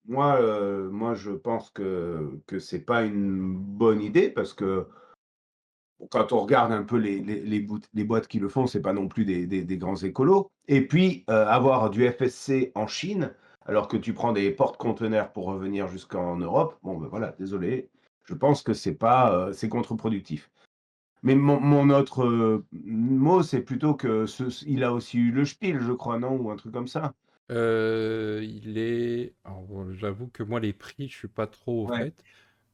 moi, je pense que c'est pas une bonne idée parce que quand on regarde un peu les boîtes qui le font, c'est pas non plus des grands écolos. Et puis, avoir du FSC en Chine, alors que tu prends des porte-conteneurs pour revenir jusqu'en Europe, bon, ben, voilà, désolé, je pense que c'est pas, c'est contre-productif. Mais mon autre, mot, c'est plutôt que il a aussi eu le Spiel, je crois, non? Ou un truc comme ça? Il est. Alors, j'avoue que moi, les prix, je suis pas trop au Ouais. fait.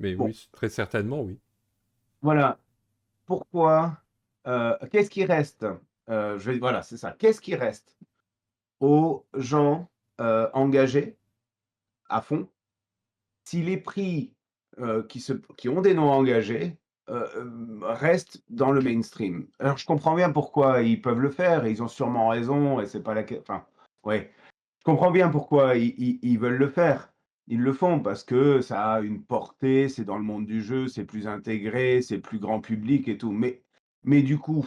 Mais Bon, oui, très certainement, oui. voilà. Pourquoi, qu'est-ce qui reste? Voilà, c'est ça. Qu'est-ce qui reste aux gens, engagés à fond, si les prix, qui ont des noms engagés, restent dans le mainstream? Alors je comprends bien pourquoi ils peuvent le faire et ils ont sûrement raison et c'est pas la ques enfin, ouais, je comprends bien pourquoi ils veulent le faire. Ils le font parce que ça a une portée, c'est dans le monde du jeu, c'est plus intégré, c'est plus grand public et tout. Mais du coup,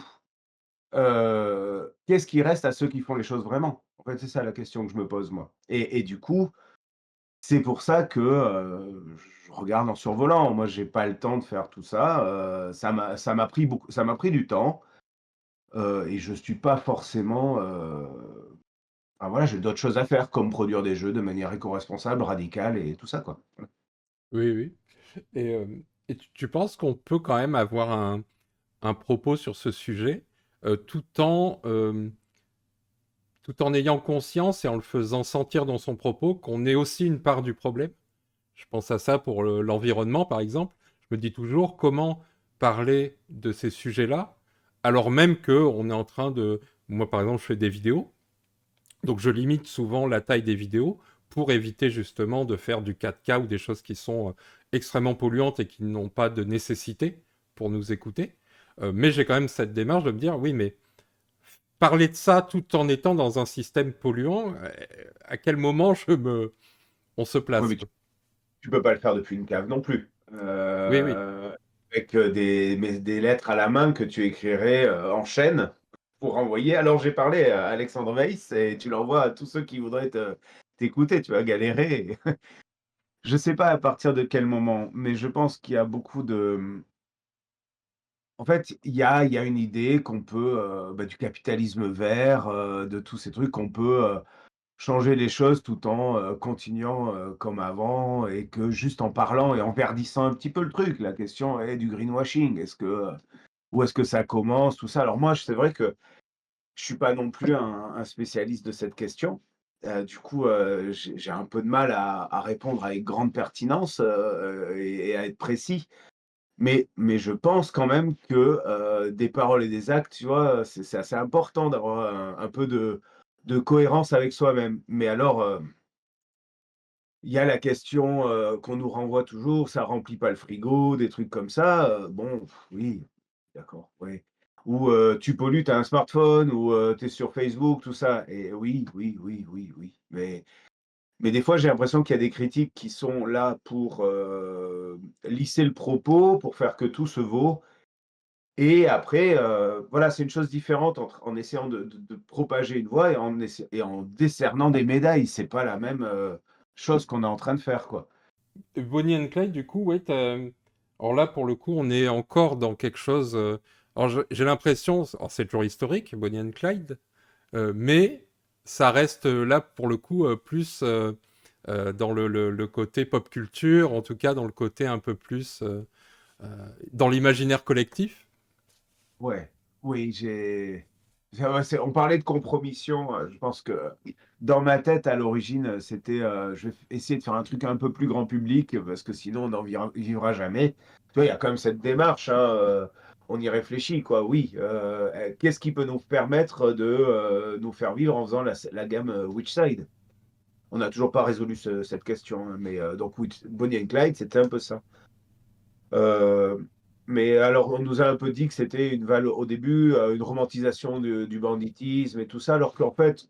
qu'est-ce qui reste à ceux qui font les choses vraiment? En fait, c'est ça la question que je me pose moi et du coup, c'est pour ça que, je regarde en survolant. Moi, j'ai pas le temps de faire tout ça, ça m'a pris du temps, et je suis pas forcément, enfin voilà, j'ai d'autres choses à faire comme produire des jeux de manière éco-responsable, radicale et tout ça, quoi. Voilà. Oui, oui. Et tu penses qu'on peut quand même avoir un propos sur ce sujet, tout en ayant conscience et en le faisant sentir dans son propos qu'on est aussi une part du problème? Je pense à ça pour l'environnement, par exemple. Je me dis toujours comment parler de ces sujets-là, alors même qu'on est en train de... Moi, par exemple, je fais des vidéos, donc je limite souvent la taille des vidéos pour éviter justement de faire du 4K ou des choses qui sont extrêmement polluantes et qui n'ont pas de nécessité pour nous écouter. Mais j'ai quand même cette démarche de me dire, oui, mais parler de ça tout en étant dans un système polluant, à quel moment on se Oui, place, mais quoi. tu peux pas le faire depuis une cave non plus, Oui, oui. avec, des lettres à la main que tu écrirais, en chaîne pour envoyer. Alors j'ai parlé à Alexandre Weiss et tu l'envoies à tous ceux qui voudraient t'écouter, tu vas galérer. Je sais pas à partir de quel moment, mais je pense qu'il y a beaucoup de, en fait, il y a une idée qu'on peut, bah, du capitalisme vert, de tous ces trucs qu'on peut, changer les choses tout en, continuant, comme avant et que juste en parlant et en verdissant un petit peu le truc. La question est du greenwashing. Où est-ce que ça commence? Tout ça. Alors moi, c'est vrai que je suis pas non plus un spécialiste de cette question. Du coup, j'ai un peu de mal à répondre avec grande pertinence, et à être précis. Mais je pense quand même que, des paroles et des actes, tu vois, c'est assez important d'avoir un peu de cohérence avec soi-même. Mais alors, il y a la question, qu'on nous renvoie toujours: «Ça remplit pas le frigo», des trucs comme ça, bon, oui, d'accord, oui. Ou, «Tu pollues, tu as un smartphone» ou, «Tu es sur Facebook», tout ça et oui, oui, oui, oui, oui. Mais des fois, j'ai l'impression qu'il y a des critiques qui sont là pour, lisser le propos, pour faire que tout se vaut et après, voilà, c'est une chose différente en essayant de propager une voix et en décernant des médailles. C'est pas la même, chose qu'on est en train de faire, quoi. Bonnie and Clyde, du coup, ouais, alors là, pour le coup, on est encore dans quelque chose. Alors, j'ai l'impression, alors c'est toujours historique, Bonnie and Clyde, mais ça reste là, pour le coup, plus dans le côté pop culture, en tout cas dans le côté un peu plus dans l'imaginaire collectif. Ouais, oui, ouais, on parlait de compromission, je pense que dans ma tête, à l'origine, c'était, je vais essayer de faire un truc un peu plus grand public, parce que sinon on n'en vivra jamais. Tu vois, il y a quand même cette démarche, hein, on y réfléchit, quoi. Oui, qu'est-ce qui peut nous permettre de, nous faire vivre en faisant la gamme, Witchside? On n'a toujours pas résolu cette question, hein, mais donc oui, Bonnie and Clyde, c'était un peu ça. Euh, mais alors, on nous a un peu dit que c'était au début une romantisation du banditisme et tout ça, alors qu'en fait,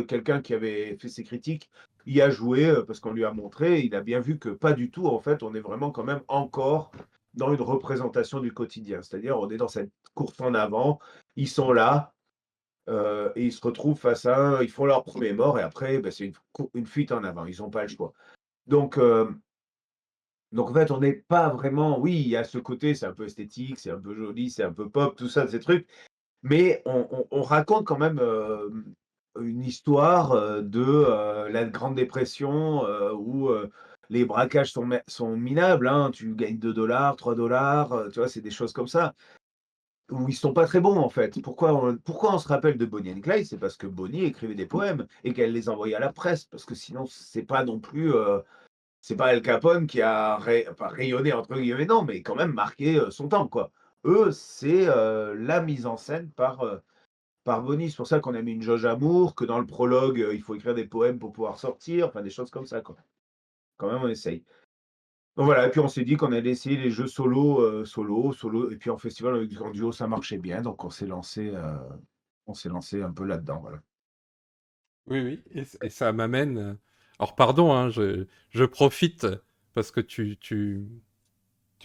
quelqu'un qui avait fait ses critiques y a joué parce qu'on lui a montré, il a bien vu que pas du tout, en fait, on est vraiment quand même encore dans une représentation du quotidien. C'est-à-dire, on est dans cette course en avant, ils sont là, et ils se retrouvent face à ils font leur premier mort, et après, ben, c'est une fuite en avant, ils n'ont pas le choix. Donc, en fait, on n'est pas vraiment, oui, il y a ce côté, c'est un peu esthétique, c'est un peu joli, c'est un peu pop, tout ça, ces trucs, mais on raconte quand même, une histoire, de, la Grande Dépression, où, les braquages sont minables, hein. Tu gagnes 2 $, 3 $, tu vois? C'est des choses comme ça, où ils sont pas très bons, en fait. Pourquoi on se rappelle de Bonnie and Clyde? C'est parce que Bonnie écrivait des poèmes et qu'elle les envoyait à la presse, parce que sinon c'est pas non plus, c'est pas Al Capone qui a pas «rayonné» entre guillemets, non, mais quand même marqué, son temps, quoi. Eux, c'est, la mise en scène par Bonny. C'est pour ça qu'on a mis une jauge amour, que dans le prologue, il faut écrire des poèmes pour pouvoir sortir, enfin des choses comme ça, quoi. Quand même, on essaye. Donc voilà, et puis on s'est dit qu'on allait essayer les jeux solo, et puis en festival avec en duo, ça marchait bien, donc on s'est lancé un peu là-dedans, voilà. Oui, oui, et ça m'amène. Alors, pardon, hein, je profite parce que tu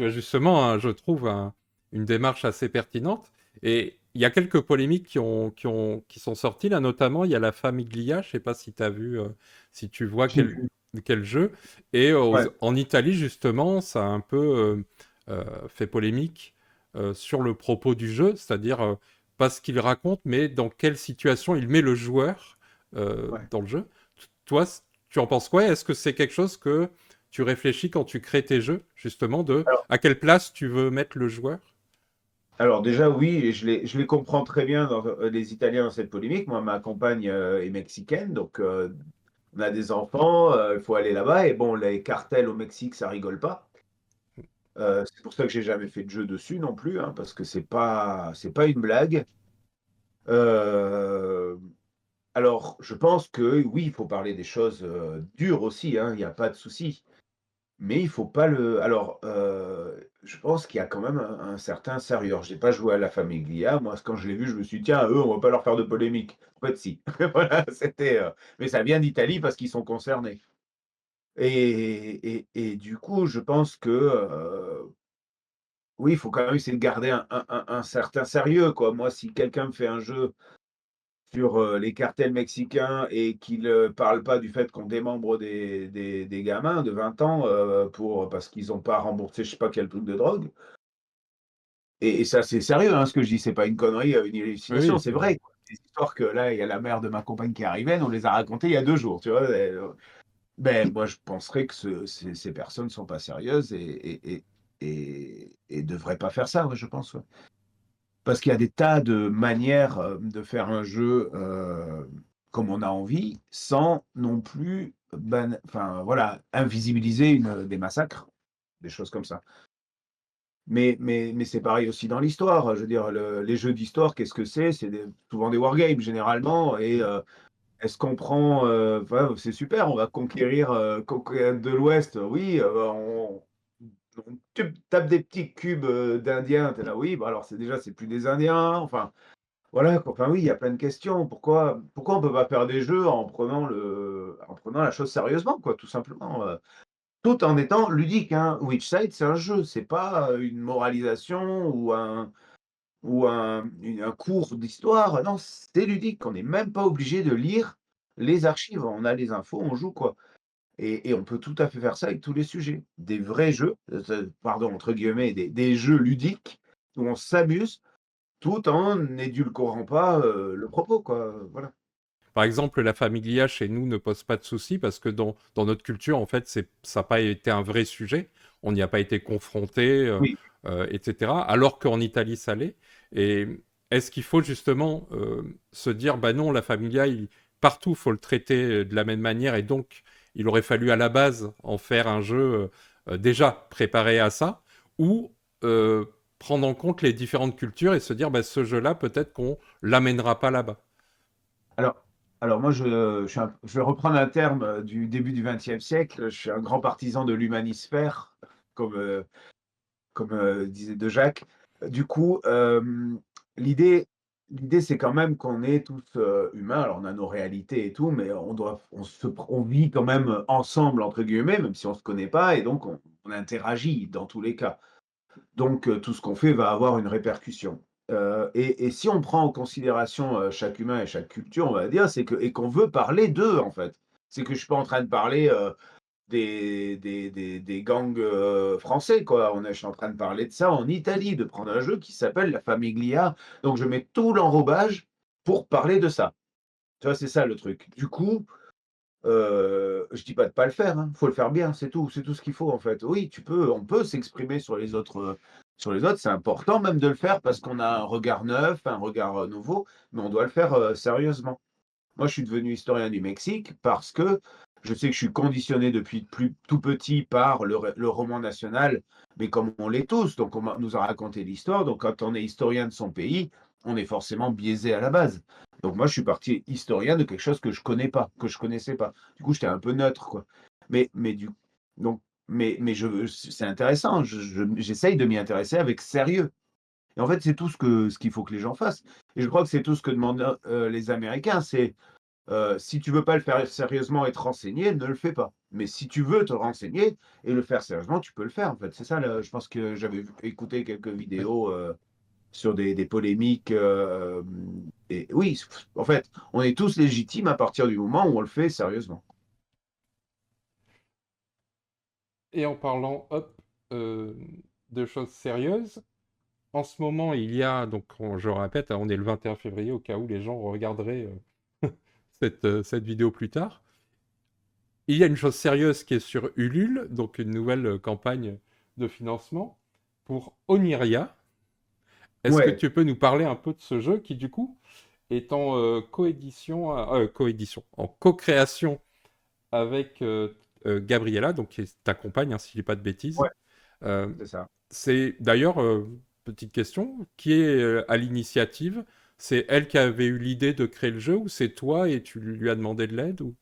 as justement, je trouve, une démarche assez pertinente. Et il y a quelques polémiques qui sont sorties, là, notamment, il y a la Famiglia, je sais pas si tu as vu, si tu vois J'ai vu. quel jeu. Et Ouais, en Italie, justement, ça a un peu fait polémique sur le propos du jeu, c'est-à-dire pas ce qu'il raconte, mais dans quelle situation il met le joueur ouais. dans le jeu. Toi, tu en penses quoi? Est-ce que c'est quelque chose que tu réfléchis quand tu crées tes jeux, justement, de Alors à quelle place tu veux mettre le joueur? alors déjà oui, et je les comprends très bien dans, les Italiens dans cette polémique. Moi, ma compagne, est mexicaine, donc on a des enfants, il faut aller là-bas, et bon, les cartels au Mexique, ça rigole pas. C'est pour ça que j'ai jamais fait de jeu dessus non plus, hein, parce que c'est pas une blague. Heu, alors je pense que oui, il faut parler des choses, dures aussi, hein, il y a pas de souci. Mais il faut pas le alors, je pense qu'il y a quand même un certain sérieux. Alors j'ai pas joué à la Famiglia, moi quand je l'ai vu, je me suis dit: «Tiens, eux, on va pas leur faire de polémique». En fait si. Voilà, mais ça vient d'Italie parce qu'ils sont concernés, et du coup, je pense que, oui, il faut quand même essayer de garder un certain sérieux, quoi. Moi, si quelqu'un me fait un jeu sur, les cartels mexicains et qu'il, parle pas du fait qu'on démembre des gamins de 20 ans, parce qu'ils ont pas remboursé je sais pas quel truc de drogue, et ça c'est sérieux, hein, ce que je dis, c'est pas une connerie, une Oui, hallucination, oui, c'est c'est vrai, quoi. Des histoires que là, il y a la mère de ma compagne qui est arrivée, elle nous les a racontées il y a 2 jours, tu vois? Ben, moi je penserais que ces personnes sont pas sérieuses, et devraient pas faire ça, ouais, je pense, ouais. Parce qu'il y a des tas de manières, de faire un jeu, comme on a envie, sans non plus enfin voilà, invisibiliser des massacres, des choses comme ça. Mais c'est pareil aussi dans l'histoire. Je veux dire, les jeux d'histoire, qu'est-ce que c'est? C'est souvent des wargames généralement, et est-ce qu'on prend, enfin, c'est super, on va conquérir de l'Ouest, oui, on tape des petits cubes, d'Indiens, tu es là, oui, bah, alors c'est plus des Indiens, enfin voilà quoi. Enfin oui, il y a plein de questions. Pourquoi on peut pas faire des jeux en prenant la chose sérieusement, quoi, tout simplement, tout en étant ludique, hein. Witchside, c'est un jeu, c'est pas, une moralisation ou un cours d'histoire. Non, c'est ludique. On n'est même pas obligé de lire les archives. On a les infos, on joue, quoi, et on peut tout à fait faire ça avec tous les sujets. Des vrais jeux, pardon, entre guillemets, des jeux ludiques où on s'amuse tout en n'édulcorant pas, le propos, quoi, voilà. Par exemple, la Famiglia chez nous ne pose pas de soucis parce que dans notre culture, en fait, ça n'a pas été un vrai sujet. On n'y a pas été confronté, Oui. etc. Alors qu'en Italie, ça l'est. Et est-ce qu'il faut justement se dire, bah non, la Famiglia, partout, il faut le traiter de la même manière et donc il aurait fallu à la base en faire un jeu déjà préparé à ça, ou euh, prendre en compte les différentes cultures et se dire, bah, ce jeu-là, peut-être qu'on l'amènera pas là-bas. Alors Alors moi, je vais reprendre un terme du début du XXe siècle. Je suis un grand partisan de l'humanisphère, comme, disait De Jacques. Du coup, l'idée, l'idée, c'est quand même qu'on est tous humains. Alors, on a nos réalités et tout, mais on vit quand même ensemble, entre guillemets, même si on ne se connaît pas, et donc on interagit dans tous les cas. Donc, tout ce qu'on fait va avoir une répercussion. Et si on prend en considération chaque humain et chaque culture, on va dire, c'est que, et qu'on veut parler d'eux, en fait. C'est que je ne suis pas en train de parler des gangs français, quoi. Je suis en train de parler de ça en Italie, de prendre un jeu qui s'appelle la Famiglia. Donc je mets tout l'enrobage pour parler de ça. Tu vois, c'est ça le truc. Du coup, je dis pas de pas le faire, hein. Faut le faire bien, c'est tout ce qu'il faut en fait. Oui, on peut s'exprimer sur les autres. C'est important même de le faire parce qu'on a un regard neuf, un regard nouveau, mais on doit le faire sérieusement. Moi, je suis devenu historien du Mexique parce que je sais que je suis conditionné depuis plus tout petit par le roman national, mais comme on l'est tous, donc nous a raconté l'histoire. Donc, quand on est historien de son pays, on est forcément biaisé à la base. Donc, moi, je suis parti historien de quelque chose que je connais pas, que je connaissais pas. Du coup, j'étais un peu neutre, quoi. Mais du donc, c'est intéressant. J'essaye de m'y intéresser avec sérieux. Et en fait, c'est tout ce qu'il faut que les gens fassent. Et je crois que c'est tout ce que demandent les Américains. C'est si tu veux pas le faire sérieusement et te renseigner, ne le fais pas. Mais si tu veux te renseigner et le faire sérieusement, tu peux le faire, en fait. C'est ça, je pense que j'avais écouté quelques Oui. vidéos sur des polémiques. Et oui, en fait, on est tous légitimes à partir du moment où on le fait sérieusement. Et en parlant, hop, euh, de choses sérieuses, en ce moment, il y a, donc je répète, hein, on est le 21 février au cas où les gens regarderaient cette vidéo plus tard. Il y a une chose sérieuse qui est sur Ulule, donc une nouvelle campagne de financement pour Oniria. Est-ce que Ouais, tu peux nous parler un peu de ce jeu qui, du coup, est en coédition, en co-création avec Gabriella, donc qui est ta compagne, hein, si je dis pas de bêtises. ouais, Euh, c'est ça. c'est d'ailleurs, petite question, qui est à l'initiative? C'est elle qui avait eu l'idée de créer le jeu ou c'est toi et tu lui as demandé de l'aide ou...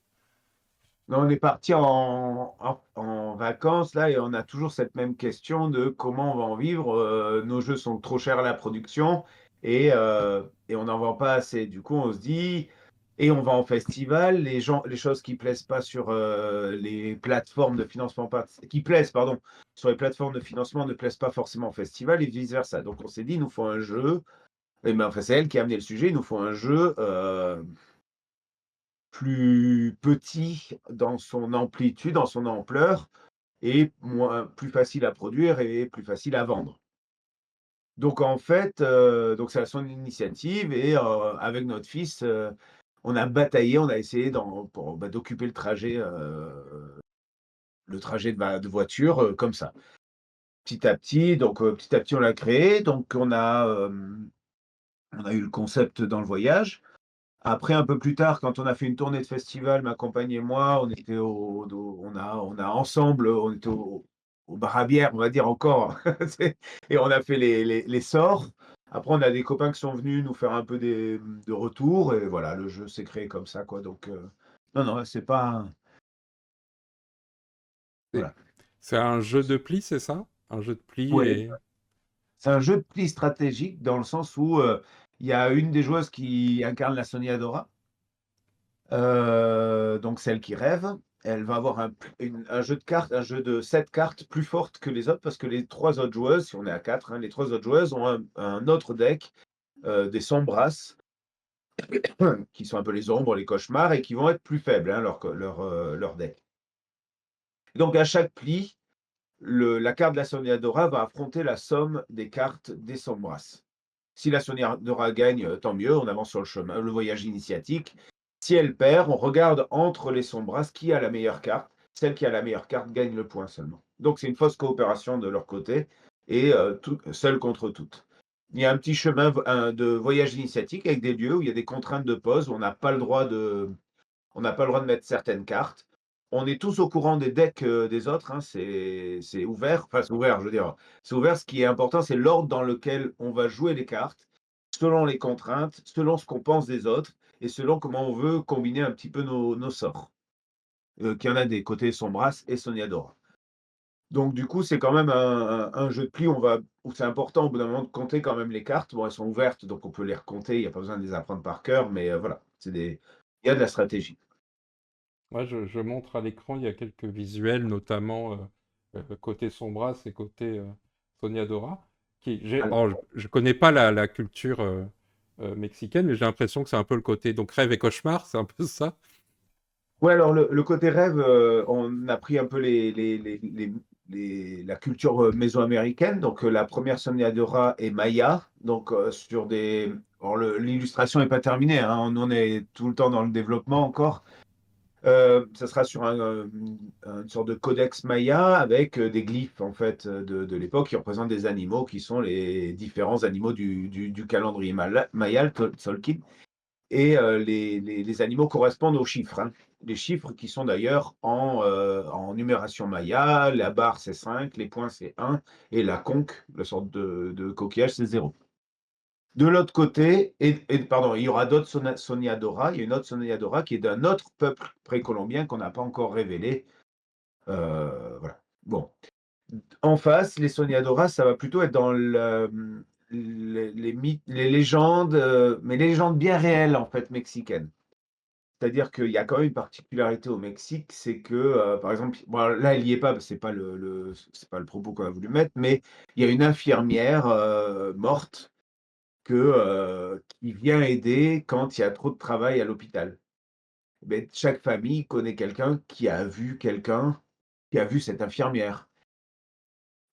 Non, on est parti en vacances là et on a toujours cette même question de comment on va en vivre. Nos jeux sont trop chers à la production et on n'en vend pas assez. Du coup, on se dit, et on va en festival, les choses qui plaisent pas sur les plateformes de financement, qui plaisent, pardon, sur les plateformes de financement ne plaisent pas forcément au festival et vice-versa. Donc on s'est dit, il nous faut un jeu. Et ben, enfin, c'est elle qui a amené le sujet. Il nous faut un jeu plus petit dans son amplitude, dans son ampleur et plus facile à produire et plus facile à vendre. Donc en fait, donc c'est à son initiative et avec notre fils, on a bataillé, on a essayé pour, d'occuper le trajet de voiture, comme ça. Petit à petit, donc petit à petit, on l'a créé, donc on a eu le concept dans le voyage. Après, un peu plus tard, quand on a fait une tournée de festival, ma compagne et moi, on était on a ensemble, on était au bar à bière, on va dire encore, et on a fait les sorts. Après, on a des copains qui sont venus nous faire un peu de retour, et voilà, le jeu s'est créé comme ça, quoi. Donc, non, non, c'est pas, C'est voilà. c'est un jeu de pli, c'est ça? Un jeu de pli Ouais, et... c'est un jeu de pli stratégique dans le sens où il y a une des joueuses qui incarne la Sonia Dora. Donc celle qui rêve, elle va avoir un jeu de cartes, un jeu de 7 cartes plus forte que les autres parce que les 3 autres joueuses, si on est à 4, hein, les 3 autres joueuses ont un autre deck, des Sombras, qui sont un peu les ombres, les cauchemars et qui vont être plus faibles, hein, leur deck. Donc à chaque pli, la carte de la Soniadora va affronter la somme des cartes des Sombras. Si la Soniadora gagne, tant mieux, on avance sur le chemin, le voyage initiatique. Si elle perd, on regarde entre les Sombras qui a la meilleure carte. Celle qui a la meilleure carte gagne le point seulement. Donc c'est une fausse coopération de leur côté et seule contre toutes. Il y a un petit chemin de voyage initiatique avec des lieux où il y a des contraintes de pause, où on n'a pas le droit de mettre certaines cartes. On est tous au courant des decks des autres, hein, c'est ouvert, enfin c'est ouvert, je veux dire, c'est ouvert. Ce qui est important, c'est l'ordre dans lequel on va jouer les cartes selon les contraintes, selon ce qu'on pense des autres et selon comment on veut combiner un petit peu nos sorts. Qu'il y en a des côtés Sombras et Soniadora. Donc du coup, c'est quand même un jeu de pli où c'est important au bout d'un moment de compter quand même les cartes. Bon, elles sont ouvertes, donc on peut les recompter, il y a pas besoin de les apprendre par cœur, mais voilà, il y a de la stratégie. Moi, je montre à l'écran, il y a quelques visuels, notamment côté Sombras et côté Soniadora. Alors Alors, je connais pas la culture mexicaine, mais j'ai l'impression que c'est un peu le côté donc rêve et cauchemar, c'est un peu ça. ouais, alors le côté rêve, on a pris un peu la culture, mésoaméricaine. Donc, la première Soñadora est maya, donc, sur des alors l'illustration n'est pas terminée, hein, on est tout le temps dans le développement encore. Ça sera sur une sorte de codex maya avec, des glyphes en fait, de l'époque qui représentent des animaux qui sont les différents animaux du calendrier maya, le Tzolk'in. Et les animaux correspondent aux chiffres, hein. Les chiffres qui sont d'ailleurs en numération maya, la barre c'est 5, les points c'est 1 et la conque, la sorte de coquillage, c'est 0. De l'autre côté, pardon, il y aura d'autres Soniadora, il y a une autre Soniadora qui est d'un autre peuple précolombien qu'on n'a pas encore révélé. Voilà. Bon. En face, les Soniadora, ça va plutôt être dans les mythes, les légendes, mais les légendes bien réelles en fait mexicaines. C'est-à-dire qu'il y a quand même une particularité au Mexique, c'est que, par exemple, bon là, il y est pas, c'est pas c'est pas le propos qu'on a voulu mettre, mais il y a une infirmière, morte qui vient aider quand il y a trop de travail à l'hôpital. Beh, chaque famille connaît quelqu'un qui a vu cette infirmière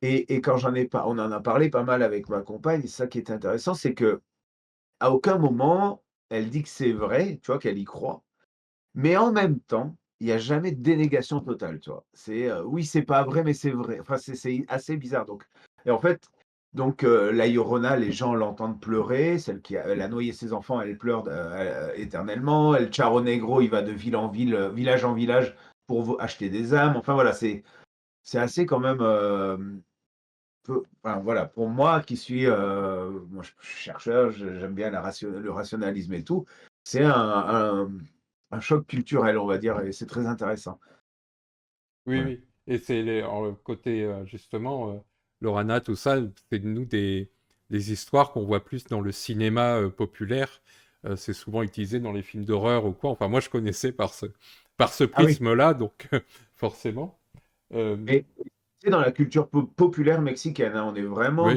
et quand on en a parlé pas mal avec ma compagne, c'est ça qui est intéressant, c'est qu'à aucun moment, elle dit que c'est vrai, tu vois, qu'elle y croit. Mais en même temps, il y a jamais de dénégation totale, tu vois? Oui, c'est pas vrai, mais c'est vrai. Enfin, c'est assez bizarre donc et en fait, donc la Llorona, les gens l'entendent pleurer, celle qui a elle a noyé ses enfants, elle pleure éternellement. El Charro Negro, il va de ville en ville, village en village pour vo acheter des âmes. Enfin voilà, c'est assez quand même, peu enfin voilà, pour moi qui suis, moi je suis chercheur, j'aime bien le rationalisme et tout, c'est un choc culturel, on va dire et c'est très intéressant. Oui, Voilà. oui. Et c'est alors, le côté, justement, Lorana, tout ça, c'est nous des histoires qu'on voit plus dans le cinéma populaire. C'est souvent utilisé dans les films d'horreur ou quoi. Enfin, moi, je connaissais par ce Ah oui, prisme-là, donc forcément. Euh, et c'est dans la culture populaire mexicaine, hein, on est vraiment oui,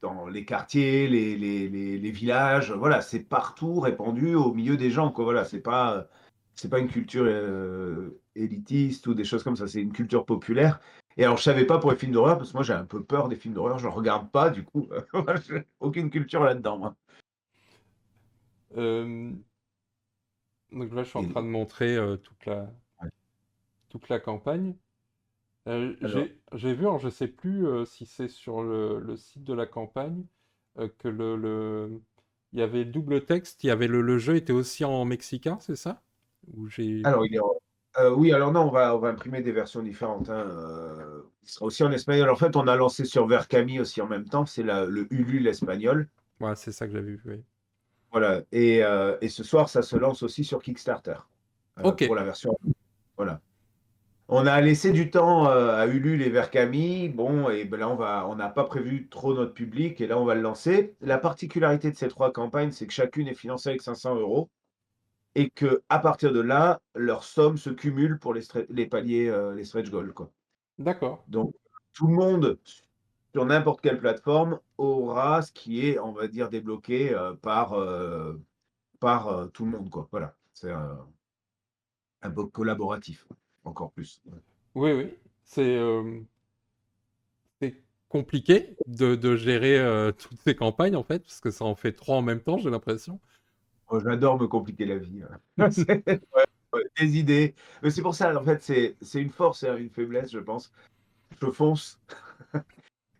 dans les quartiers, les villages, voilà, c'est partout répandu au milieu des gens, quoi, voilà, c'est pas une culture, élitiste ou des choses comme ça, c'est une culture populaire et alors je savais pas pour les films d'horreur parce que moi j'ai un peu peur des films d'horreur, je regarde pas du coup, j'ai aucune culture là-dedans, moi euh, donc là, je suis en train et de montrer ouais, toute la campagne. alors J'ai vu, alors je sais plus si c'est sur le site de la campagne, que il y avait le double texte, il y avait le jeu était aussi en mexicain, c'est ça? Ou j'ai... alors il est en oui, alors non, on va imprimer des versions différentes, hein, il sera aussi en espagnol. En fait, on a lancé sur Verkami aussi en même temps, c'est le Ulule espagnol. Ouais, c'est ça que j'avais vu, oui. Voilà et ce soir, ça se lance aussi sur Kickstarter, Ok, pour la version voilà. On a laissé du temps, à Ulule et Verkami, bon et ben là, on n'a pas prévu trop notre public et là, on va le lancer. La particularité de ces 3 campagnes, c'est que chacune est financée avec 500 € et qu'à partir de là, leurs sommes se cumulent pour les paliers, les stretch goals, quoi. d'accord. Donc tout le monde, sur n'importe quelle plateforme, aura ce qui est, on va dire, débloqué, par tout le monde, quoi. Voilà, c'est un peu collaboratif, encore plus. Ouais. Oui, oui. C'est compliqué de gérer toutes ces campagnes, en fait, parce que ça en fait trois en même temps, j'ai l'impression. Moi, j'adore me compliquer la vie, ouais, ouais, des idées, mais c'est pour ça, en fait, c'est une force et une faiblesse, je pense. Je fonce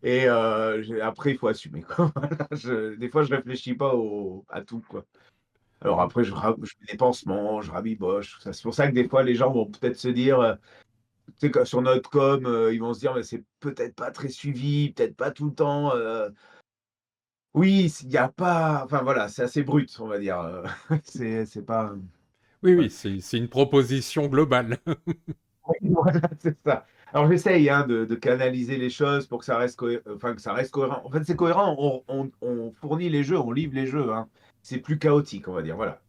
et après, il faut assumer, quoi. Voilà, des fois, je réfléchis pas à tout, quoi. Alors Ouais. après, je fais des pansements, je rabiboche, tout ça. C'est pour ça que des fois, les gens vont peut-être se dire, tu sais, sur notre com, ils vont se dire: «Mais c'est peut-être pas très suivi, peut-être pas tout le temps, Oui, il y a pas enfin voilà, c'est assez brut, on va dire, c'est pas, Oui, ouais. oui, c'est une proposition globale. Oui, voilà, c'est ça. Alors j'essaye, hein, de canaliser les choses pour que ça reste enfin que ça reste cohérent. En fait, c'est cohérent, on fournit les jeux, on livre les jeux, hein. C'est plus chaotique, on va dire, voilà.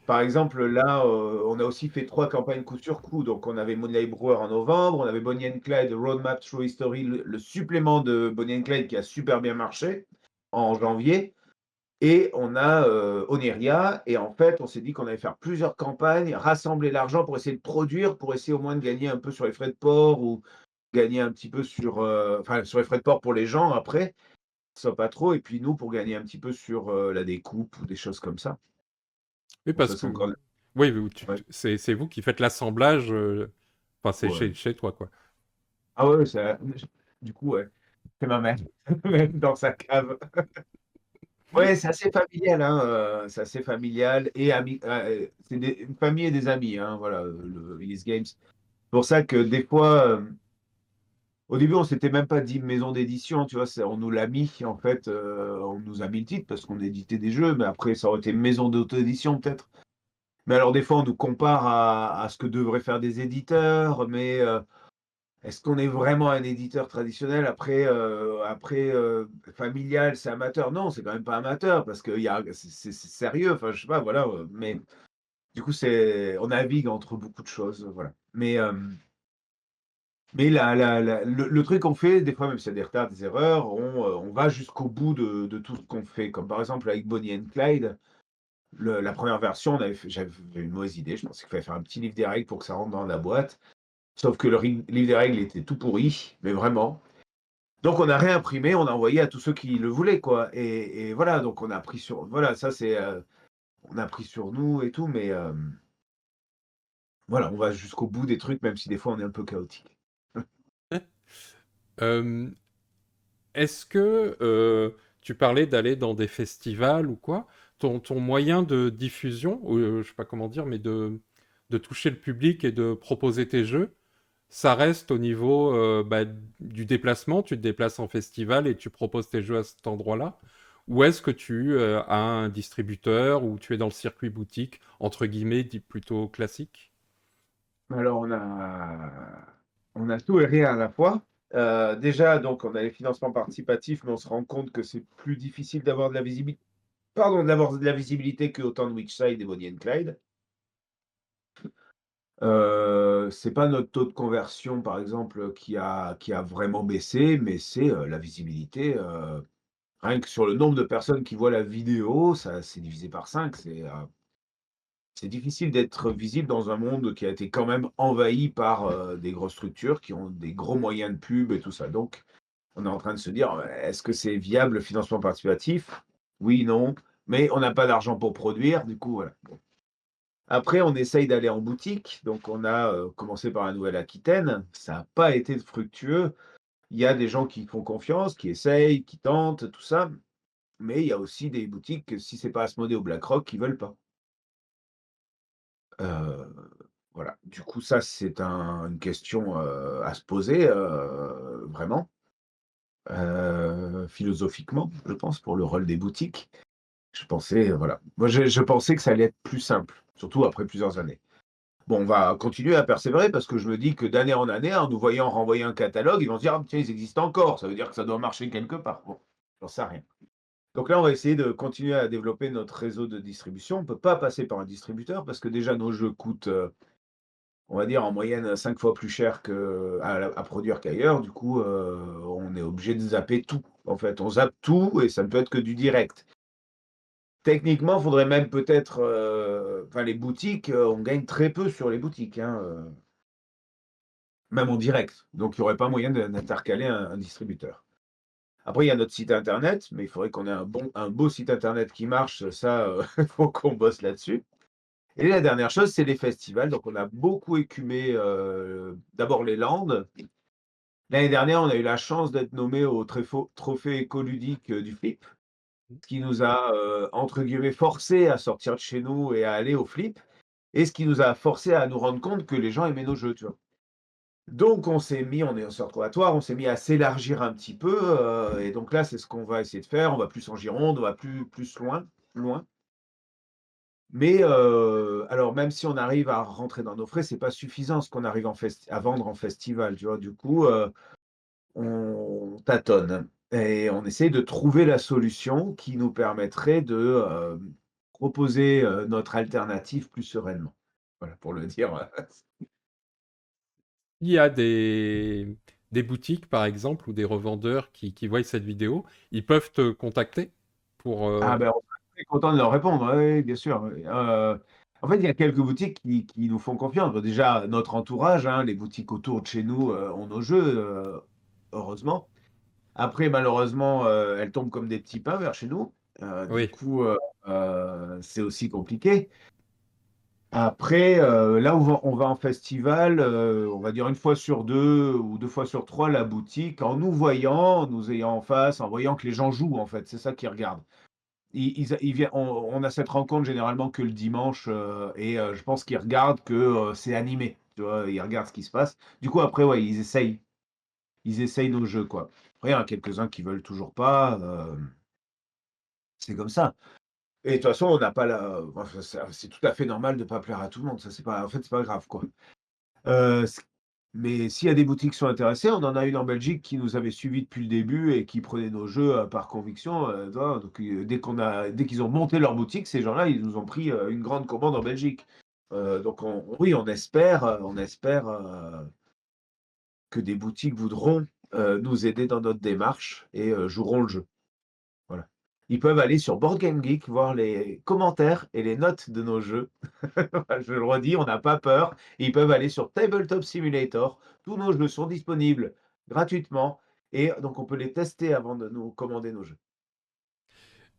Par exemple, là, on a aussi fait 3 campagnes coup sur coup. Donc on avait Moonlight Brewer en novembre, on avait Bonnie and Clyde Roadmap Through History, le supplément de Bonnie and Clyde qui a super bien marché en janvier. Et on a, Oneria et en fait, on s'est dit qu'on allait faire plusieurs campagnes, rassembler l'argent pour essayer de produire, pour essayer au moins de gagner un peu sur les frais de port ou gagner un petit peu sur, enfin sur les frais de port pour les gens après, ça pas trop et puis nous pour gagner un petit peu sur, la découpe ou des choses comme ça. Oui, Bon parce ça c'est encore que oui, ouais, c'est vous qui faites l'assemblage. Enfin, c'est ouais. chez toi, quoi. Ah ouais, ça du coup, ouais, c'est ma mère, même dans sa cave. Ouais, c'est assez familial, hein, c'est assez familial et c'est des une famille et des amis, hein, voilà, le Willis Games. Pour ça que des fois, au début, on s'était même pas dit maison d'édition, tu vois? C'est on nous l'a mis en fait, on nous a mis le titre parce qu'on éditait des jeux, mais après ça aurait été maison d'auto-édition peut-être. Mais alors des fois, on nous compare à ce que devraient faire des éditeurs, mais est-ce qu'on est vraiment un éditeur traditionnel? Familial, c'est amateur? Non, c'est quand même pas amateur parce qu'il y a c'est sérieux, enfin je sais pas, voilà, mais du coup, c'est on navigue entre beaucoup de choses, voilà. Mais le truc qu'on fait, des fois, même s'il y a des retards, des erreurs, on va jusqu'au bout de tout ce qu'on fait. Comme par exemple avec Bonnie and Clyde, la première version, j'avais une mauvaise idée. Je pensais qu'il fallait faire un petit livre des règles pour que ça rentre dans la boîte. Sauf que livre des règles était tout pourri, mais vraiment. Donc on a réimprimé, on a envoyé à tous ceux qui le voulaient, quoi. Et voilà, donc on a pris sur, voilà, ça c'est, on a pris sur nous et tout, mais voilà, on va jusqu'au bout des trucs, même si des fois on est un peu chaotique. Euh, Est-ce que tu parlais d'aller dans des festivals ou quoi? Ton moyen de diffusion, ou je sais pas comment dire, mais de toucher le public et de proposer tes jeux, ça reste au niveau bah, du déplacement. Tu te déplaces en festival et tu proposes tes jeux à cet endroit-là? Ou est-ce que tu as un distributeur ou tu es dans le circuit boutique, entre guillemets, dit plutôt classique? Alors on a tout et rien à la fois. Déjà, donc on a les financements participatifs, mais on se rend compte que c'est plus difficile d'avoir de la visibilité. Pardon, d'avoir de la visibilité qu'autant de Witchside et Bonnie and Clyde. C'est pas notre taux de conversion, par exemple, qui a vraiment baissé, mais c'est, la visibilité, rien que sur le nombre de personnes qui voient la vidéo, ça c'est divisé par 5. C'est difficile d'être visible dans un monde qui a été quand même envahi par, des grosses structures qui ont des gros moyens de pub et tout ça. Donc, on est en train de se dire: «Est-ce que c'est viable le financement participatif?» Oui, non, mais on n'a pas d'argent pour produire, du coup, voilà. Après, on essaye d'aller en boutique, donc on a, commencé par la Nouvelle-Aquitaine. Ça a pas été fructueux. Il y a des gens qui font confiance, qui essayent, qui tentent, tout ça, mais il y a aussi des boutiques que si c'est pas Asmodée ou BlackRock, qui veulent pas. Heu, voilà. Du coup, ça, c'est une question, à se poser, vraiment, philosophiquement, je pense, pour le rôle des boutiques. Je pensais, voilà. Moi, je pensais que ça allait être plus simple, surtout après plusieurs années. Bon, on va continuer à persévérer parce que je me dis que d'année en année, en nous voyant renvoyer un catalogue, ils vont se dire: «Ah tiens, ils existent encore, ça veut dire que ça doit marcher quelque part». Bon, j'en sais rien. Donc là, on va essayer de continuer à développer notre réseau de distribution. On ne peut pas passer par un distributeur parce que déjà nos jeux coûtent, on va dire en moyenne 5 fois plus cher à produire qu'ailleurs. Du coup, on est obligé de zapper tout. En fait, on zappe tout et ça ne peut être que du direct. Techniquement, il faudrait même peut-être, enfin les boutiques, on gagne très peu sur les boutiques, hein, même en direct. Donc il y aurait pas moyen d'intercaler un distributeur. Après, il y a notre site internet, mais il faudrait qu'on ait un beau site internet qui marche. Ça, il faut qu'on bosse là-dessus. Et la dernière chose, c'est les festivals. Donc on a beaucoup écumé, d'abord les Landes. L'année dernière, on a eu la chance d'être nommé au trophée écoludique, du Flip, ce qui nous a, entre guillemets «forcés» à sortir de chez nous et à aller au Flip et ce qui nous a forcés à nous rendre compte que les gens aimaient nos jeux, tu vois? Donc on est sur Trovatoire, on s'est mis à s'élargir un petit peu, et donc là, c'est ce qu'on va essayer de faire. On va plus en Gironde, on va plus loin. Mais alors même si on arrive à rentrer dans nos frais, c'est pas suffisant ce qu'on arrive à vendre en festival, tu vois? Du coup, on tâtonne et on essaye de trouver la solution qui nous permettrait de, proposer, notre alternative plus sereinement. Voilà, pour le dire, Il y a des boutiques, par exemple, ou des revendeurs qui voient cette vidéo, ils peuvent te contacter pour... Ah ben, on serait très content de leur répondre, oui, oui, bien sûr, oui. En fait, il y a quelques boutiques qui nous font confiance. Bah, déjà, notre entourage, hein, les boutiques autour de chez nous, ont nos jeux, heureusement. Après, malheureusement, elles tombent comme des petits pains vers chez nous. Du Oui, coup, c'est aussi compliqué. Après, là où on va en festival, on va dire une fois sur 2 ou 2 fois sur 3, la boutique, en nous voyant, en nous ayant en face, en voyant que les gens jouent, en fait, c'est ça qu'ils regardent. Ils viennent, on a cette rencontre généralement que le dimanche, et je pense qu'ils regardent que, c'est animé, tu vois? Ils regardent ce qui se passe. Du coup, après, ouais, ils essayent nos jeux, quoi. Après, il y en a quelques-uns qui veulent toujours pas, c'est comme ça. Et de toute façon, on n'a pas la enfin, c'est tout à fait normal de pas plaire à tout le monde. Ça, c'est pas en fait, c'est pas grave, quoi. C Mais s'il y a des boutiques qui sont intéressées, on en a une en Belgique qui nous avait suivis depuis le début et qui prenait nos jeux, par conviction, tu vois? Donc, dès qu'ils ont monté leur boutique, ces gens-là, ils nous ont pris, une grande commande en Belgique. Donc oui, on espère, que des boutiques voudront, nous aider dans notre démarche et joueront le jeu. Voilà. Ils peuvent aller sur Board Game Geek, voir les commentaires et les notes de nos jeux. Je le redis, on n'a pas peur. Ils peuvent aller sur Tabletop Simulator. Tous nos jeux sont disponibles gratuitement et donc on peut les tester avant de nous commander nos jeux.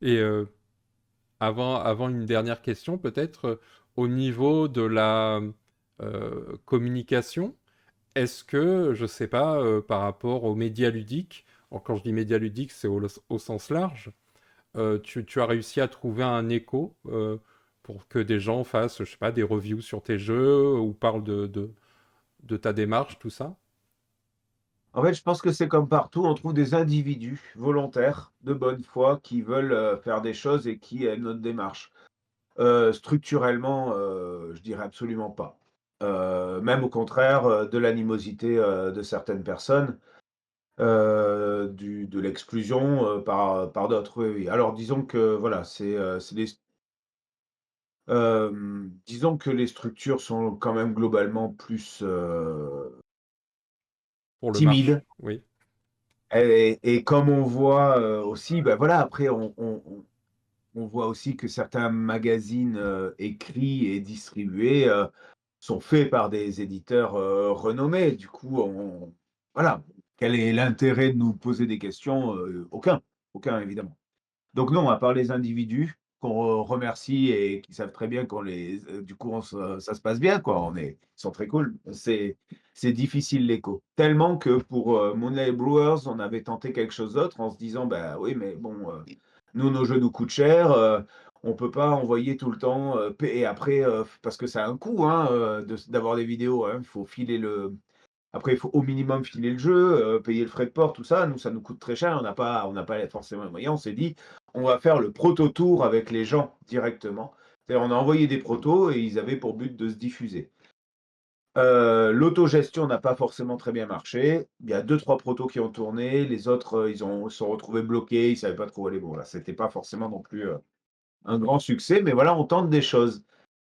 et avant une dernière question, peut-être, au niveau de la communication, est-ce que, je sais pas, par rapport aux médias ludiques, alors quand je dis médias ludiques, c'est au sens large, tu as réussi à trouver un écho pour que des gens fassent, je sais pas, des reviews sur tes jeux ou parlent de ta démarche, tout ça? En fait, je pense que c'est comme partout, on trouve des individus volontaires, de bonne foi, qui veulent, faire des choses et qui aiment notre démarche. Structurellement, je dirais absolument pas. Même au contraire, de l'animosité, de certaines personnes. De l'exclusion, par d'autres, oui, oui. Alors disons que voilà, c'est des disons que les structures sont quand même globalement plus, Pour le marché, timides, oui. et comme on voit, aussi, bah, voilà, après on voit aussi que certains magazines, écrits et distribués, sont faits par des éditeurs, renommés. Du coup, on voilà, quel est l'intérêt de nous poser des questions? Aucun, aucun évidemment. Donc non, à part les individus qu'on remercie et qui savent très bien qu'on les du coup, ça se passe bien, quoi. Ils sont très cool. C'est difficile l'écho. Tellement que pour, Moonlight Brewers, on avait tenté quelque chose d'autre en se disant: «Bah, oui, mais bon, nous, nos jeux nous coûtent cher, on peut pas envoyer tout le temps, et après, parce que ça a un coût, hein, d'avoir des vidéos, hein. Il faut filer le Après, il faut au minimum filer le jeu, payer le frais de port, tout ça. Nous, ça nous coûte très cher, on n'a pas forcément les moyens. On s'est dit: «On va faire le proto tour avec les gens directement». C'est-à-dire, on a envoyé des protos et ils avaient pour but de se diffuser. L'autogestion n'a pas forcément très bien marché. Il y a deux trois protos qui ont tourné, les autres, ils se sont retrouvés bloqués, ils savaient pas trop où aller. Bon, là, c'était pas forcément non plus, un grand succès, mais voilà, on tente des choses.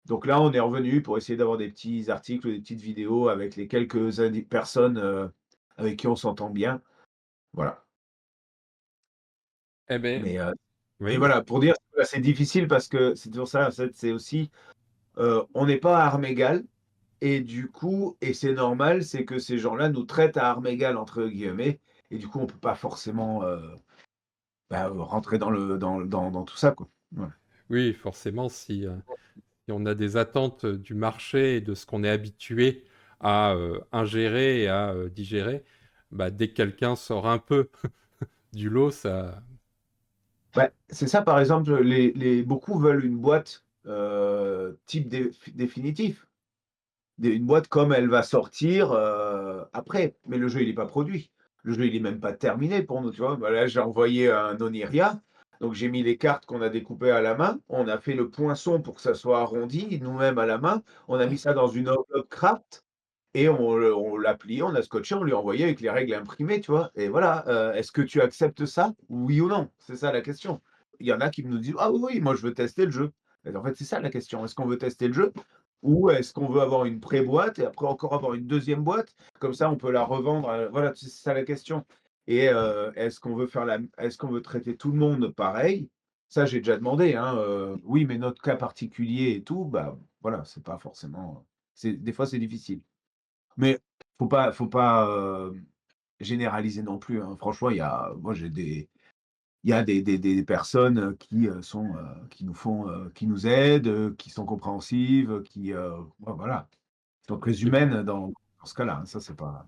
Donc là, on est revenu pour essayer d'avoir des petits articles, des petites vidéos avec les quelques personnes, avec qui on s'entend bien. Voilà. Eh bien, Mais, mais oui. voilà, pour dire que c'est difficile parce que c'est toujours ça, en fait, c'est aussi, on n'est pas à armes égales et du coup et c'est normal, c'est que ces gens-là nous traitent «à armes égales» entre guillemets et du coup, on peut pas forcément, bah, rentrer dans tout ça, quoi. Voilà. Oui, forcément, si on a des attentes du marché et de ce qu'on est habitué à ingérer et à digérer, bah, dès que quelqu'un sort un peu du lot, ça... Ouais, c'est ça, par exemple, les beaucoup veulent une boîte, type définitif. Une boîte comme elle va sortir après, mais le jeu il est pas produit. Le jeu il est même pas terminé pour nous, tu vois. Bah, là j'ai envoyé un Oniria, donc j'ai mis les cartes qu'on a découpées à la main, on a fait le poinçon pour que ça soit arrondi nous-mêmes à la main, on a mis ça dans une enveloppe craft et on l'a plié, on a scotché, on lui a envoyé avec les règles imprimées, tu vois. Et voilà, est-ce que tu acceptes ça? Oui ou non? C'est ça la question. Il y en a qui nous disent: «Ah oui, oui, moi je veux tester le jeu». Mais en fait, c'est ça la question. Est-ce qu'on veut tester le jeu? Ou est-ce qu'on veut avoir une pré-boîte et après encore avoir une deuxième boîte? Comme ça, on peut la revendre, voilà, c'est ça la question. Et est-ce qu'on veut traiter tout le monde pareil? Ça, j'ai déjà demandé, hein, oui, mais notre cas particulier et tout, bah, voilà, c'est pas forcément, c'est des fois, c'est difficile. Mais faut pas, généraliser non plus, hein. Franchement, il y a des personnes, qui nous font, qui nous aident, qui sont compréhensives, ouais, voilà, qui sont très Et, humaines dans ce cas-là, hein. Ça, c'est pas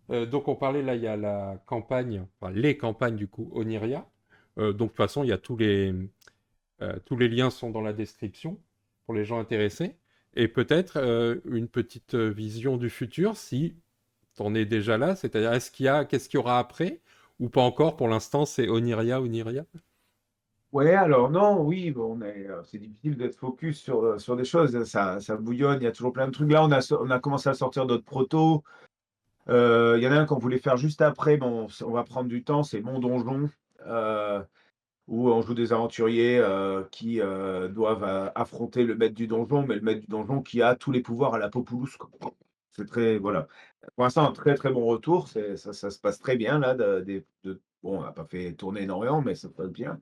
donc on parlait là, il y a la campagne, enfin les campagnes du coup Oniria. Donc de toute façon, il y a tous les liens sont dans la description pour les gens intéressés. Et peut-être une petite vision du futur si t'en es déjà là, c'est-à-dire qu'est-ce qu'il y aura après ou pas encore pour l'instant c'est Oniria, Oniria. ouais, alors non, oui, bon, c'est difficile d'être focus sur des choses, ça bouillonne, il y a toujours plein de trucs. Là, on a commencé à sortir d'autres protos. Il y en a un qu'on voulait faire juste après, bon, on va prendre du temps, c'est Mon Donjon, heu où on joue des aventuriers qui doivent affronter le maître du donjon, mais le maître du donjon qui a tous les pouvoirs à la Populous, quoi. C'est très, voilà. Pour l'instant, un très très bon retour. Ça se passe très bien là. Bon, on n'a pas fait tourner énormément, mais ça se passe bien.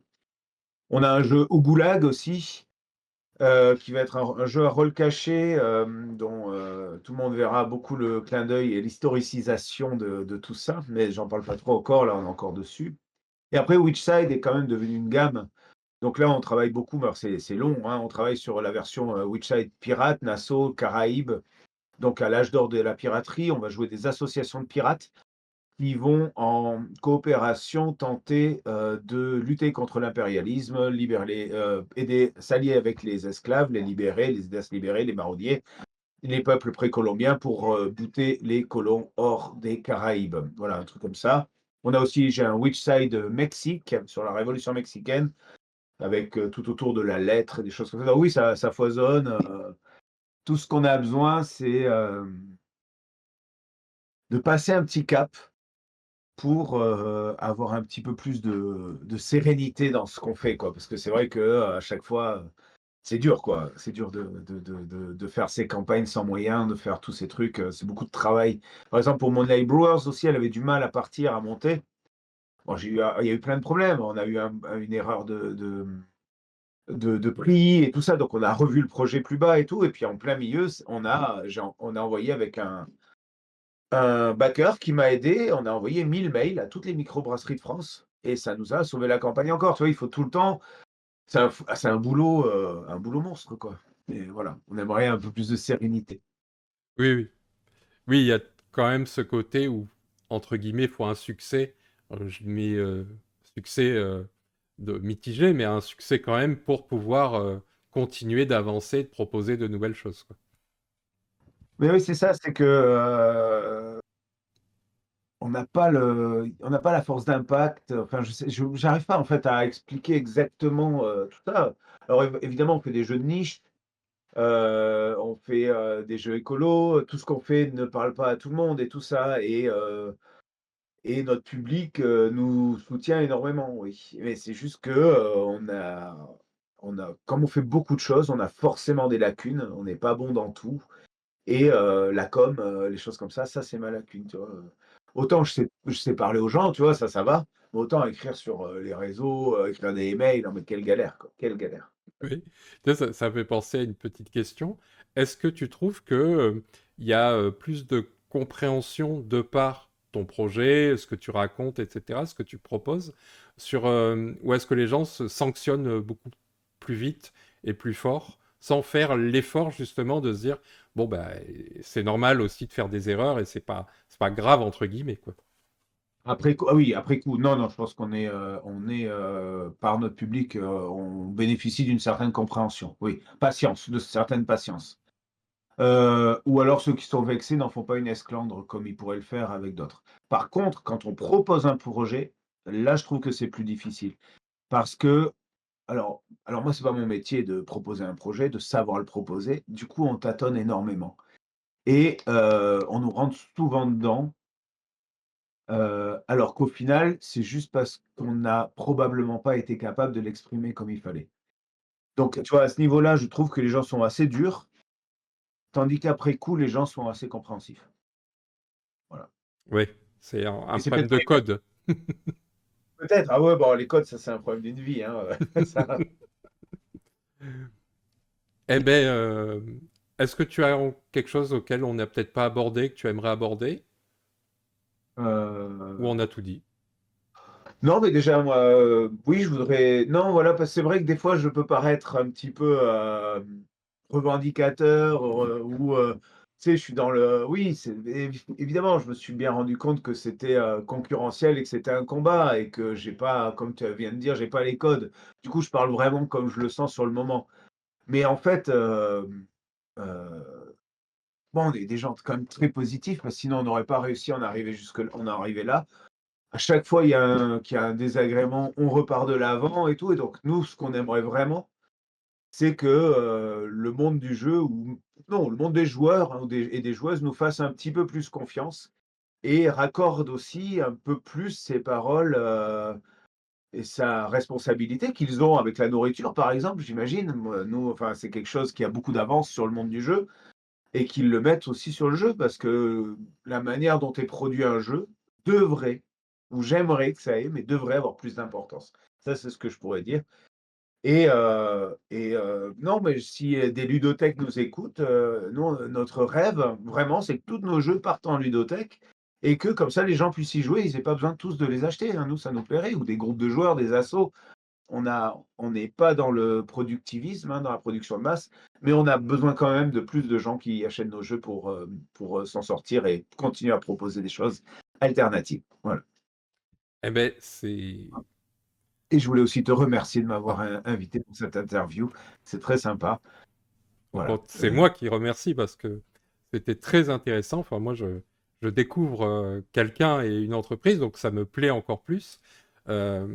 On a un jeu au Goulag aussi, qui va être un jeu à rôle caché, dont tout le monde verra beaucoup le clin d'œil et l'historicisation de tout ça, mais j'en parle pas trop encore. Là, on est encore dessus. Et après, Witchside est quand même devenu une gamme. Donc là, on travaille beaucoup, mais alors c'est long, hein, on travaille sur la version Witchside Pirate, Nassau, Caraïbes. Donc à l'âge d'or de la piraterie, on va jouer des associations de pirates qui vont en coopération tenter de lutter contre l'impérialisme, aider, s'allier avec les esclaves, les libérer, les aider à se libérer, les maraudiers, les peuples précolombiens pour buter les colons hors des Caraïbes. Voilà, un truc comme ça. J'ai un Witchside Mexique sur la révolution mexicaine avec tout autour de la lettre et des choses comme ça. Donc oui, ça foisonne. Tout ce qu'on a besoin, c'est de passer un petit cap pour avoir un petit peu plus de sérénité dans ce qu'on fait, quoi. Parce que c'est vrai que à chaque fois, c'est dur, quoi. C'est dur de faire ces campagnes sans moyens, de faire tous ces trucs. C'est beaucoup de travail. Par exemple, pour Moonlight Brewers aussi, elle avait du mal à partir, à monter. Bon, il y a eu plein de problèmes. On a eu une erreur de prix et tout ça. Donc, on a revu le projet plus bas et tout. Et puis, en plein milieu, on a envoyé avec un backer qui m'a aidé. On a envoyé 1000 mails à toutes les microbrasseries de France et ça nous a sauvé la campagne encore. Tu vois, il faut tout le temps. C'est un boulot monstre, quoi. Et voilà, on aimerait un peu plus de sérénité. Oui, oui. Oui, il y a quand même ce côté où, entre guillemets, il faut un succès. Je mets succès de mitigé, mais un succès quand même pour pouvoir continuer d'avancer, de proposer de nouvelles choses, quoi. Mais oui, c'est ça, c'est que on n'a pas la force d'impact. Enfin, j'arrive pas en fait à expliquer exactement tout ça. Alors évidemment, on fait des jeux de niche. On fait, des jeux écolos, tout ce qu'on fait ne parle pas à tout le monde et tout ça et notre public, nous soutient énormément, oui. Mais c'est juste que, comme on fait beaucoup de choses, on a forcément des lacunes, on n'est pas bon dans tout et la com, les choses comme ça c'est ma lacune, tu vois? Autant je sais parler aux gens, tu vois? Ça va, mais autant écrire sur, les réseaux, écrire des emails, non mais quelle galère, quoi, quelle galère. Oui. Tu sais, ça fait penser à une petite question. Est-ce que tu trouves que il y a plus de compréhension de par ton projet, ce que tu racontes, etc., ce que tu proposes, ou est-ce que les gens se sanctionnent beaucoup plus vite et plus fort, sans faire l'effort justement de se dire, bon, bah, c'est normal aussi de faire des erreurs et c'est pas grave, entre guillemets, quoi. Après coup, ah oui, après coup, non, non, je pense on est par notre public, on bénéficie d'une certaine compréhension. Oui, patience, de certaine patience. Ou alors ceux qui sont vexés n'en font pas une esclandre comme ils pourraient le faire avec d'autres. Par contre, quand on propose un projet, là, je trouve que c'est plus difficile parce que alors moi, c'est pas mon métier de proposer un projet, de savoir le proposer. Du coup, on tâtonne énormément et on nous rentre souvent dedans, alors qu'au final, c'est juste parce qu'on n'a probablement pas été capable de l'exprimer comme il fallait. Donc, tu vois, à ce niveau-là, je trouve que les gens sont assez durs, tandis qu'après coup, les gens sont assez compréhensifs. Voilà. Oui, c'est un Et c'est problème peut-être de pas les mêmes. code. Peut-être, ah ouais, bon, les codes, ça, c'est un problème d'une vie, hein, ça. Eh ben, est-ce que tu as quelque chose auquel on n'a peut-être pas abordé, que tu aimerais aborder, ou on a Heu, tout dit? non, mais déjà, moi, oui, je voudrais non, voilà, parce que c'est vrai que des fois, je peux paraître un petit peu, revendicateur, ou, tu sais, je suis dans le oui, c'est évidemment, je me suis bien rendu compte que c'était, concurrentiel et que c'était un combat et que j'ai pas, comme tu viens de dire, j'ai pas les codes. Du coup, je parle vraiment comme je le sens sur le moment. Mais en fait, heu bon, on est des gens quand même très positifs, parce que sinon on n'aurait pas réussi à en arriver on est arrivé là. À chaque fois, qu'il y a un désagrément, on repart de l'avant et tout, et donc nous, ce qu'on aimerait vraiment, c'est que, le monde du jeu, ou non, le monde des joueurs, hein, ou des joueuses nous fasse un petit peu plus confiance et raccorde aussi un peu plus ses paroles, et sa responsabilité qu'ils ont avec la nourriture, par exemple, j'imagine. Moi, nous, enfin, c'est quelque chose qui a beaucoup d'avance sur le monde du jeu. Et qu'ils le mettent aussi sur le jeu, parce que la manière dont est produit un jeu devrait, ou j'aimerais que ça ait, mais devrait avoir plus d'importance. Ça, c'est ce que je pourrais dire. Non, mais si, des ludothèques nous écoutent, nous, notre rêve, vraiment, c'est que tous nos jeux partent en ludothèque et que comme ça, les gens puissent y jouer. Ils aient pas besoin tous de les acheter, hein. Nous, ça nous plairait, ou des groupes de joueurs, des assos. On n'est pas dans le productivisme, hein, dans la production de masse, mais on a besoin quand même de plus de gens qui achètent nos jeux pour, s'en sortir et continuer à proposer des choses alternatives. Voilà. Eh ben, c'est Et je voulais aussi te remercier de ah, m'avoir invité pour cette interview. C'est très sympa. Voilà. bon, c'est moi qui remercie parce que c'était très intéressant. Enfin, moi, je découvre quelqu'un et une entreprise, donc ça me plaît encore plus. Euh,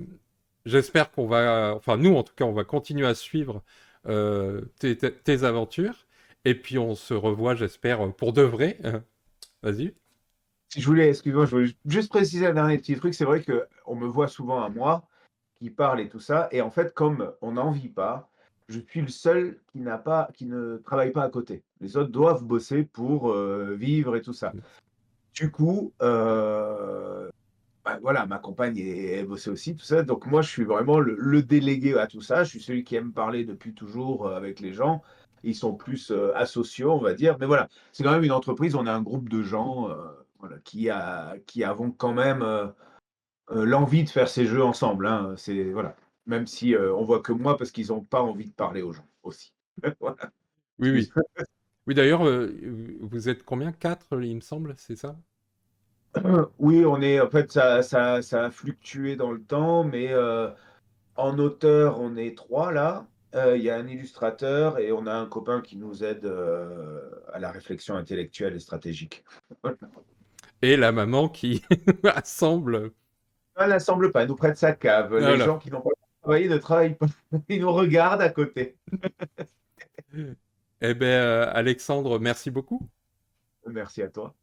J'espère qu'on va, enfin nous en tout cas, on va continuer à suivre tes aventures. Et puis on se revoit, j'espère, pour de vrai. Vas-y. Si je voulais excuse-moi, je voulais juste préciser un dernier petit truc. C'est vrai qu'on me voit souvent à moi, qui parle et tout ça, et en fait, comme on n'en vit pas, je suis le seul qui ne travaille pas à côté. Les autres doivent bosser pour, vivre et tout ça. Du coup, bah, voilà, ma compagne elle bossait aussi, tout ça, donc moi, je suis vraiment le délégué à tout ça. Je suis celui qui aime parler depuis toujours, avec les gens. Ils sont plus, asociaux, on va dire, mais voilà, c'est quand même une entreprise, on est un groupe de gens, voilà, qui avons quand même, l'envie de faire ces jeux ensemble, hein, c'est voilà. Même si, on voit que moi, parce qu'ils ont pas envie de parler aux gens aussi. Voilà, Oui, excuse. oui. Oui, d'ailleurs, vous êtes combien? Quatre, il me semble, c'est ça? Oui, on est en fait, ça a fluctué dans le temps, mais, en auteur, on est 3 là. Il y a un illustrateur et on a un copain qui nous aide, à la réflexion intellectuelle et stratégique. Voilà. Et la maman qui assemble. Elle n'assemble pas, elle nous prête sa cave. Les Voilà. gens qui n'ont pas travaillé ne travaillent pas. Ils nous regardent à côté. Eh ben, Alexandre, merci beaucoup. Merci à toi.